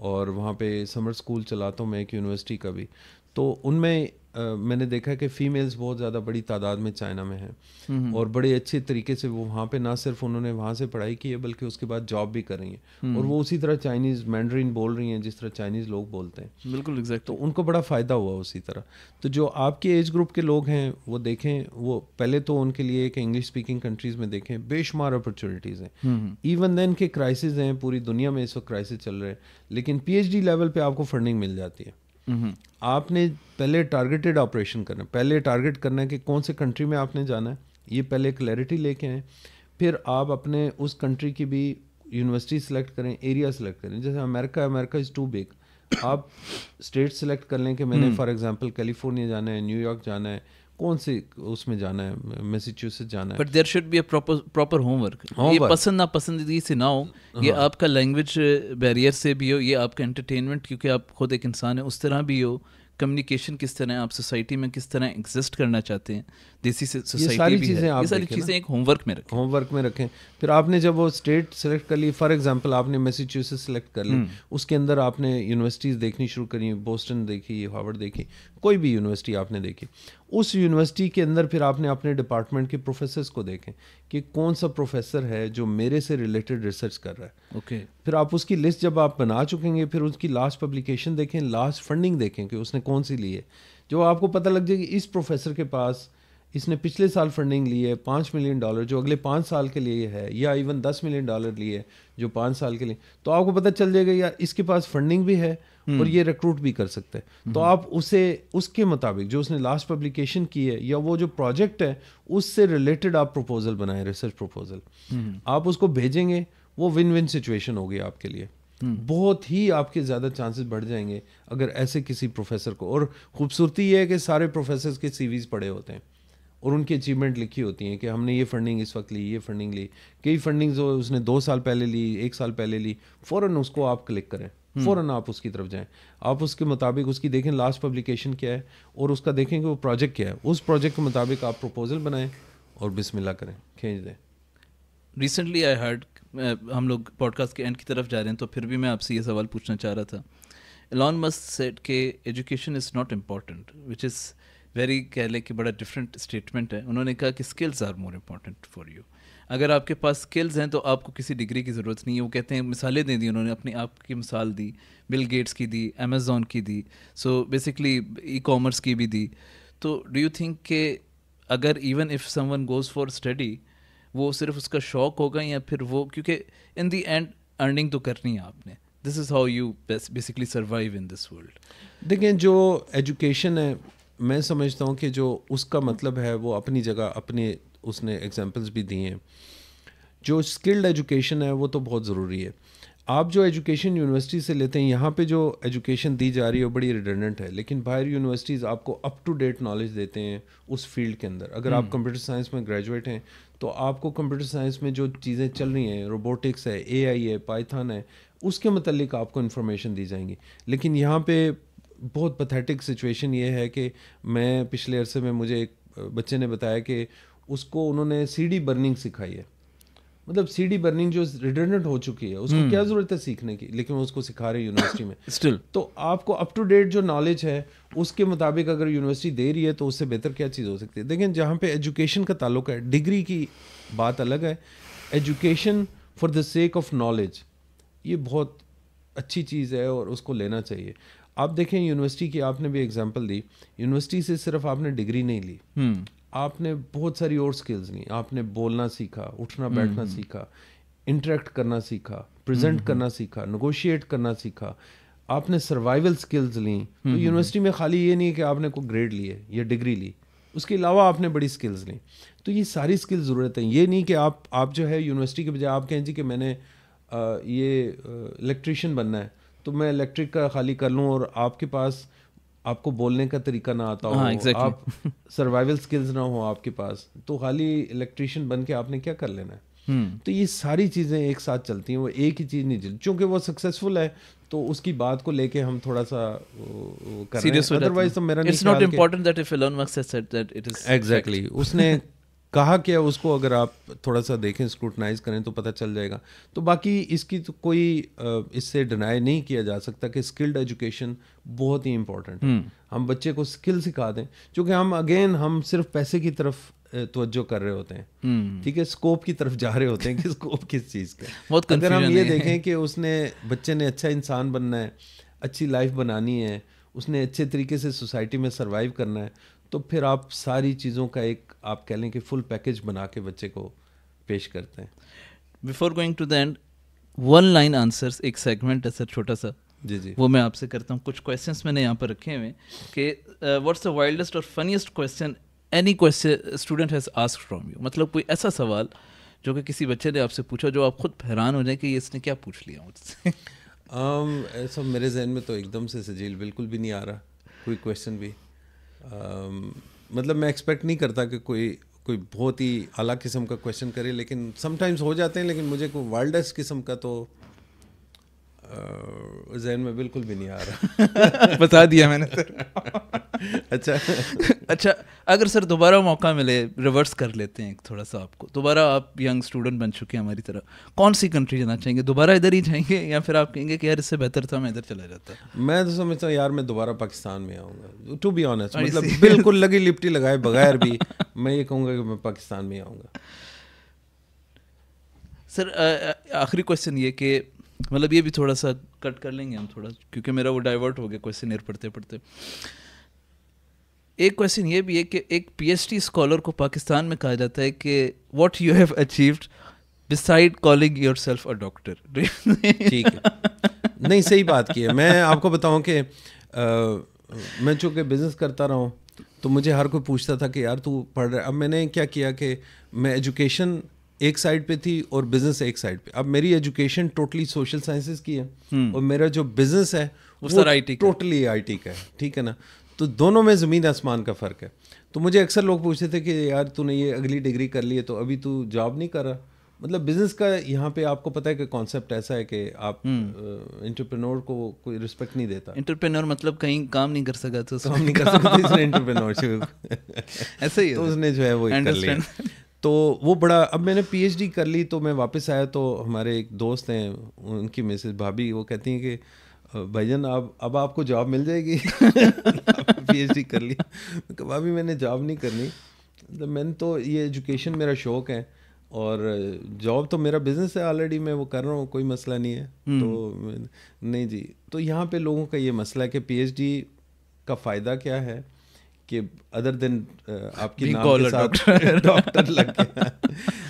और वहाँ पे समर स्कूल चलाता हूँ मैं एक यूनिवर्सिटी का भी, तो उनमें मैंने देखा है कि फ़ीमेल्स बहुत ज़्यादा बड़ी तादाद में चाइना में हैं, और बड़े अच्छे तरीके से वो वहाँ पे ना सिर्फ उन्होंने वहाँ से पढ़ाई की है, बल्कि उसके बाद जॉब भी कर रही हैं, और वो उसी तरह चाइनीज़ मैंड्रीन बोल रही हैं जिस तरह चाइनीज़ लोग बोलते हैं। बिल्कुल एग्जैक्ट। तो उनको बड़ा फ़ायदा हुआ उसी तरह। तो जो आपके एज ग्रुप के लोग हैं वो देखें, वो पहले तो उनके लिए एक इंग्लिश स्पीकिंग कंट्रीज़ में देखें, बेशुमार अपॉर्चुनिटीज़ हैं। इवन देन के क्राइसिस हैं, पूरी दुनिया में इस वक्त क्राइसिस चल रहे हैं, लेकिन पीएचडी लेवल पे आपको फंडिंग मिल जाती है। आपने पहले टारगेटेड ऑपरेशन करना है, पहले टारगेट करना है कि कौन से कंट्री में आपने जाना है, ये पहले क्लैरिटी लेके आएँ। फिर आप अपने उस कंट्री की भी यूनिवर्सिटी सेलेक्ट करें, एरिया सेलेक्ट करें। जैसे अमेरिका इज़ टू बिग, आप स्टेट सेलेक्ट कर लें कि मैंने फॉर एग्जांपल कैलिफोर्निया जाना है, न्यूयॉर्क जाना है, कौन से उसमें जाना है, मैसेच्यूसेट्स जाना है। But there should be a proper homework. ये पसंद नापसंदीदी से ना हो, ये आपका लैंग्वेज बैरियर से भी हो, ये आपका एंटरटेनमेंट, क्योंकि आप खुद एक इंसान है, उस तरह भी हो, कम्युनिकेशन किस तरह आप सोसाइटी में किस तरह एग्जिस्ट करना चाहते हैं, देसी सोसाइटी भी है, ये सारी चीज़ें एक होमवर्क में रखें। फिर आपने जब वो स्टेट सेलेक्ट कर ली, फॉर एग्जांपल आपने मैसेच्यूसेट्स सेलेक्ट कर ली, उसके अंदर आपने यूनिवर्सिटीज़ देखनी शुरू करी, बोस्टन देखी, हार्वर्ड देखी, कोई भी यूनिवर्सिटी आपने देखी, उस यूनिवर्सिटी के अंदर फिर आपने अपने डिपार्टमेंट के प्रोफेसर्स को देखें कि कौन सा प्रोफेसर है जो मेरे से रिलेटेड रिसर्च कर रहा है। ओके फिर आप उसकी लिस्ट जब आप बना चुकेंगे, फिर उसकी लास्ट पब्लिकेशन देखें, लास्ट फंडिंग देखें कि उसने कौन सी ली है। जो आपको पता लग जाएगी इस प्रोफेसर के पास इसने पिछले साल फंडिंग ली है $5 मिलियन जो अगले 5 साल के लिए है, या इवन $10 मिलियन लिए जो 5 साल के लिए, तो आपको पता चल जाएगा यार इसके पास फंडिंग भी है और ये रिक्रूट भी कर सकते हैं। तो आप उसे उसके मुताबिक जो उसने लास्ट पब्लिकेशन की है या वो जो प्रोजेक्ट है उससे रिलेटेड आप प्रपोजल बनाएं, रिसर्च प्रपोजल आप उसको भेजेंगे, वो विन विन सिचुएशन होगी आपके लिए। बहुत ही आपके ज़्यादा चांसेस बढ़ जाएंगे अगर ऐसे किसी प्रोफेसर को। और खूबसूरती ये है कि सारे प्रोफेसर्स के सीवीज़ पड़े होते हैं और उनकी अचीवमेंट लिखी होती हैं कि हमने ये फंडिंग इस वक्त ली, ये फंडिंग ली। कई फंडिंग जो उसने 2 साल पहले ली, 1 साल पहले ली, फ़ौरन उसको आप क्लिक करें, फ़ौरन आप उसकी तरफ जाएं, आप उसके मुताबिक उसकी देखें लास्ट पब्लिकेशन क्या है और उसका देखें कि वो प्रोजेक्ट क्या है, उस प्रोजेक्ट के मुताबिक आप प्रपोजल बनाएं और बिस्मिल्लाह करें, खींच दें। रिसेंटली आई हर्ड, हम लोग पॉडकास्ट के एंड की तरफ जा रहे हैं, तो फिर भी मैं आपसे ये सवाल पूछना चाह रहा था एलॉन मस्क सेड कि education is not important, which is very, कह लें कि बड़ा डिफरेंट स्टेटमेंट है. उन्होंने कहा कि skills are more important for you. अगर आपके पास स्किल्स हैं तो आपको किसी डिग्री की ज़रूरत नहीं है. वो कहते हैं, मिसालें दे दी उन्होंने, अपनी आप की मिसाल दी, बिल गेट्स की दी, अमेज़ॉन की दी, सो बेसिकली ई कॉमर्स की भी दी. तो डू यू थिंक कि अगर even if someone goes for study, वो सिर्फ उसका शौक होगा, या फिर वो, क्योंकि इन दी एंड अर्निंग तो करनी है आपने. This is how you basically survive in this world. देखें, जो एजुकेशन है, मैं समझता हूँ कि जो उसका मतलब है वो अपनी जगह, अपने उसने एग्जांपल्स भी दिए हैं. जो स्किल्ड एजुकेशन है वो तो बहुत ज़रूरी है. आप जो एजुकेशन यूनिवर्सिटी से लेते हैं, यहाँ पे जो एजुकेशन दी जा रही है वो बड़ी रिडंडेंट है, लेकिन बाहर यूनिवर्सिटीज़ आपको अप टू डेट नॉलेज देते हैं उस फील्ड के अंदर. अगर आप कंप्यूटर साइंस में ग्रेजुएट हैं तो आपको कंप्यूटर साइंस में जो चीज़ें चल रही हैं, रोबोटिक्स है, AI है, पाइथन है, उसके मतलब आपको इन्फॉर्मेशन दी जाएंगी. लेकिन यहाँ पे बहुत पैथेटिक सिचुएशन ये है कि मैं पिछले अरसे में, मुझे एक बच्चे ने बताया कि उसको उन्होंने CD बर्निंग सिखाई है. मतलब CD बर्निंग जो रिडंडेंट हो चुकी है, उसको क्या ज़रूरत है सीखने की, लेकिन वो उसको सिखा रहे हैं यूनिवर्सिटी में. स्टिल तो आपको अप टू डेट जो नॉलेज है उसके मुताबिक अगर यूनिवर्सिटी दे रही है तो उससे बेहतर क्या चीज़ हो सकती है. देखिए, जहाँ पे एजुकेशन का ताल्लुक है, डिग्री की बात अलग है. Education for the sake of knowledge, ये बहुत अच्छी चीज़ है और उसको लेना चाहिए. आप देखें, यूनिवर्सिटी की आपने भी एग्जांपल दी. यूनिवर्सिटी से सिर्फ आपने डिग्री नहीं ली, आपने बहुत सारी और स्किल्स ली. आपने बोलना सीखा, उठना बैठना सीखा, इंटरेक्ट करना सीखा, प्रेजेंट करना सीखा, नेगोशिएट करना सीखा. आपने सर्वाइवल स्किल्स ली. तो यूनिवर्सिटी में खाली ये नहीं है कि आपने कोई ग्रेड लिए या डिग्री ली, उसके अलावा आपने बड़ी स्किल्स ली. तो ये सारी स्किल्स ज़रूरत है. ये नहीं कि आप जो है यूनिवर्सिटी के बजाय आप कहें जी कि मैंने ये इलेक्ट्रीशियन बनना है तो मैं इलेक्ट्रिक का खाली कर लूँ, और आपके पास, आपको बोलने का तरीका ना आता हो, हाँ, exactly. आप सर्वाइवल स्किल्स ना हो आपके पास, तो खाली इलेक्ट्रीशियन बन के आपने क्या कर लेना है. तो ये सारी चीज़ें एक साथ चलती हैं, वो एक ही चीज़ नहीं चलती. चूँकि वो सक्सेसफुल है तो उसकी बात को लेके हम थोड़ा सा कर रहे हैं. अदरवाइज तो मेरा it's not important that if Elon Musk has said that it is exactly. उसने कहा क्या, उसको अगर आप थोड़ा सा देखें, स्क्रूटनाइज करें तो पता चल जाएगा. तो बाकी इसकी तो कोई इससे डिनाई नहीं किया जा सकता कि स्किल्ड एजुकेशन बहुत ही इंपॉर्टेंट है. हम बच्चे को स्किल सिखा दें, क्योंकि हम सिर्फ पैसे की तरफ तवज्जो कर रहे होते हैं. ठीक है, स्कोप की तरफ जा रहे होते हैं कि स्कोप किस चीज़ का. अगर हम ये देखें कि बच्चे ने अच्छा इंसान बनना है, अच्छी लाइफ बनानी है, उसने अच्छे तरीके से सोसाइटी में सर्वाइव करना है, तो फिर आप सारी चीज़ों का एक, आप कह लें कि फुल पैकेज बना के बच्चे को पेश करते हैं. Before going to the end, one line answers एक सेगमेंट है सर, छोटा सा. जी वो मैं आपसे करता हूँ. कुछ क्वेश्चंस मैंने यहाँ पर रखे हुए कि व्हाट्स द वाइल्डेस्ट और funniest question any question student has asked from you. मतलब कोई ऐसा सवाल जो कि किसी बच्चे ने आपसे पूछा जो आप खुद हैरान हो जाए कि ये इसने क्या पूछ लिया मुझसे. ऐसा मेरे जहन में तो एकदम से सजील बिल्कुल भी नहीं आ रहा कोई क्वेश्चन भी. मतलब मैं एक्सपेक्ट नहीं करता कि कोई बहुत ही आला किस्म का क्वेश्चन करे, लेकिन समटाइम्स हो जाते हैं. लेकिन मुझे कोई वाइल्डेस्ट किस्म का तो जहन में बिल्कुल भी नहीं आ रहा. बता दिया मैंने सर. अच्छा, अगर सर दोबारा मौका मिले, रिवर्स कर लेते हैं थोड़ा सा आपको, दोबारा आप यंग स्टूडेंट बन चुके हैं हमारी तरह, कौन सी कंट्री जाना चाहेंगे? दोबारा इधर ही जाएंगे या फिर आप कहेंगे कि यार इससे बेहतर था मैं इधर चला जाता? मैं तो समझता हूँ यार मैं दोबारा पाकिस्तान में आऊँगा, टू बी ऑनेस्ट. मतलब बिल्कुल लगी लिपटी लगाए बगैर भी मैं ये कहूँगा कि मैं पाकिस्तान में आऊँगा. सर आखिरी क्वेश्चन ये कि मतलब ये भी थोड़ा सा कट कर लेंगे हम थोड़ा, क्योंकि मेरा वो डाइवर्ट हो गया क्वेश्चन पढ़ते पढ़ते. एक क्वेश्चन ये भी है कि एक PhD स्कॉलर को पाकिस्तान में कहा जाता है कि what you have achieved beside calling yourself a doctor. ठीक है, नहीं सही बात की है. मैं आपको बताऊं कि मैं चूँकि बिज़नेस करता रहा हूँ तो मुझे हर कोई पूछता था कि यार तू पढ़ रहा है. अब मैंने क्या किया कि मैं एजुकेशन एक साइड पे थी और बिजनेस एक साइड पे. अब मेरी एजुकेशन टोटली सोशल साइंसेस की है और मेरा जो बिजनेस है वो टोटली IT का है. ठीक है ना, तो दोनों में ज़मीन आसमान का फ़र्क है. तो मुझे अक्सर लोग पूछते थे कि यार तूने ये अगली डिग्री कर ली है तो अभी तू जॉब नहीं कर रहा. मतलब बिज़नेस का यहाँ पे आपको पता है कि कॉन्सेप्ट ऐसा है कि आप एंटरप्रेन्योर को कोई रिस्पेक्ट नहीं देता. एंटरप्रेन्योर मतलब कहीं काम नहीं कर सका तो काम नहीं कर सकता इसने एंटरप्रेन्योरशिप ऐसा ही है. तो उसने जो है वो कर लिया. तो वो बड़ा, अब मैंने PhD कर ली तो मैं वापस आया तो हमारे एक दोस्त हैं, उनकी मिसेस भाभी, वो कहती हैं कि भाईजान अब आपको जॉब मिल जाएगी पीएचडी कर लिया। मैं कहा भाभी मैंने जॉब नहीं करनी, तो मैंने तो ये एजुकेशन मेरा शौक़ है और जॉब तो मेरा बिज़नेस है ऑलरेडी, मैं वो कर रहा हूँ, कोई मसला नहीं है। तो नहीं जी, तो यहाँ पे लोगों का ये मसला है कि पीएचडी का फ़ायदा क्या है कि अदर देन आपकी नाम के साथ डॉक्टर लग गया।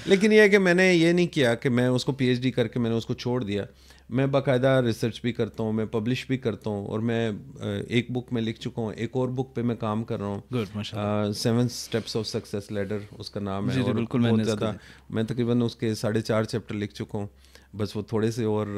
लेकिन ये है कि मैंने ये नहीं किया कि मैं उसको पीएचडी करके मैंने उसको छोड़ दिया। मैं बाकायदा रिसर्च भी करता हूँ, मैं पब्लिश भी करता हूँ, और मैं एक बुक में लिख चुका हूँ, एक और बुक पे मैं काम कर रहा हूँ, 7 स्टेप्स ऑफ सक्सेस लैडर उसका नाम है। और बहुत ज़्यादा मैं तकरीबन उसके 4.5 चैप्टर लिख चुका हूँ, बस वो थोड़े से और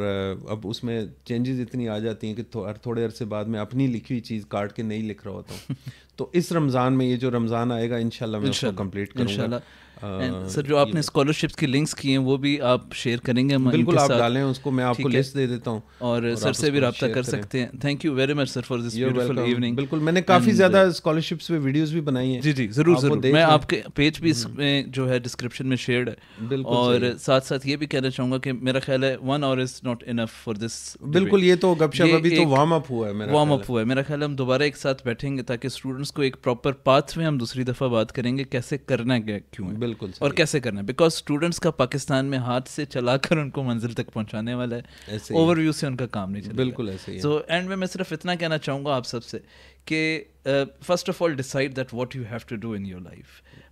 अब उसमें चेंजेस इतनी आ जाती हैं कि थोड़े अरसे बाद मैं अपनी लिखी हुई चीज़ काट के नहीं लिख रहा होता हूँ। तो इस रमज़ान में, ये जो रमज़ान आएगा इंशाल्लाह मैं उसको कंप्लीट करूँगा। सर जो आपने स्कॉलरशिप्स की लिंक्स किए हैं वो भी आप शेयर करेंगे? बिल्कुल आप डालें उसको, मैं आपको लिस्ट दे देता हूँ और सर से भी रब्ता कर सकते हैं। Thank you very much sir for this beautiful evening. बिल्कुल, मैंने काफ़ी ज़्यादा स्कॉलरशिप्स पे वीडियोस भी बनाई हैं। जी जी ज़रूर, मैं आपके पेज भी इसमें जो है डिस्क्रिप्शन में शेयर्ड है। और साथ साथ ये भी कहना चाहूँगा कि मेरा ख्याल है 1 hour is not enough for this. बिल्कुल, ये तो गपशप अभी तो वार्म अप हुआ है, मेरा ख्याल है हम दोबारा एक साथ बैठेंगे ताकि स्टूडेंट्स को एक प्रॉपर पाथ में हम दूसरी दफ़ा बात करेंगे कैसे करना है, क्यों है, बिल्कुल, और कैसे करना है। बिकॉज स्टूडेंट्स का पाकिस्तान में हाथ से चलाकर उनको मंजिल तक पहुंचाने वाला है, ओवरव्यू से उनका काम नहीं चलेगा। बिल्कुल ऐसे ही। सो एंड में मैं सिर्फ इतना कहना चाहूँगा आप सबसे कि first of all decide that what you have to do in your life.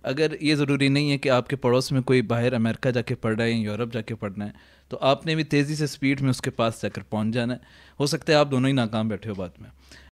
अगर ये ज़रूरी नहीं है कि आपके पड़ोस में कोई बाहर अमेरिका जाके पढ़ रहा है या यूरोप जाके पढ़ना है, तो आपने भी तेज़ी से स्पीड में उसके पास जाकर पहुँच जाना है। हो सकता है आप दोनों ही नाकाम बैठे हो बाद में।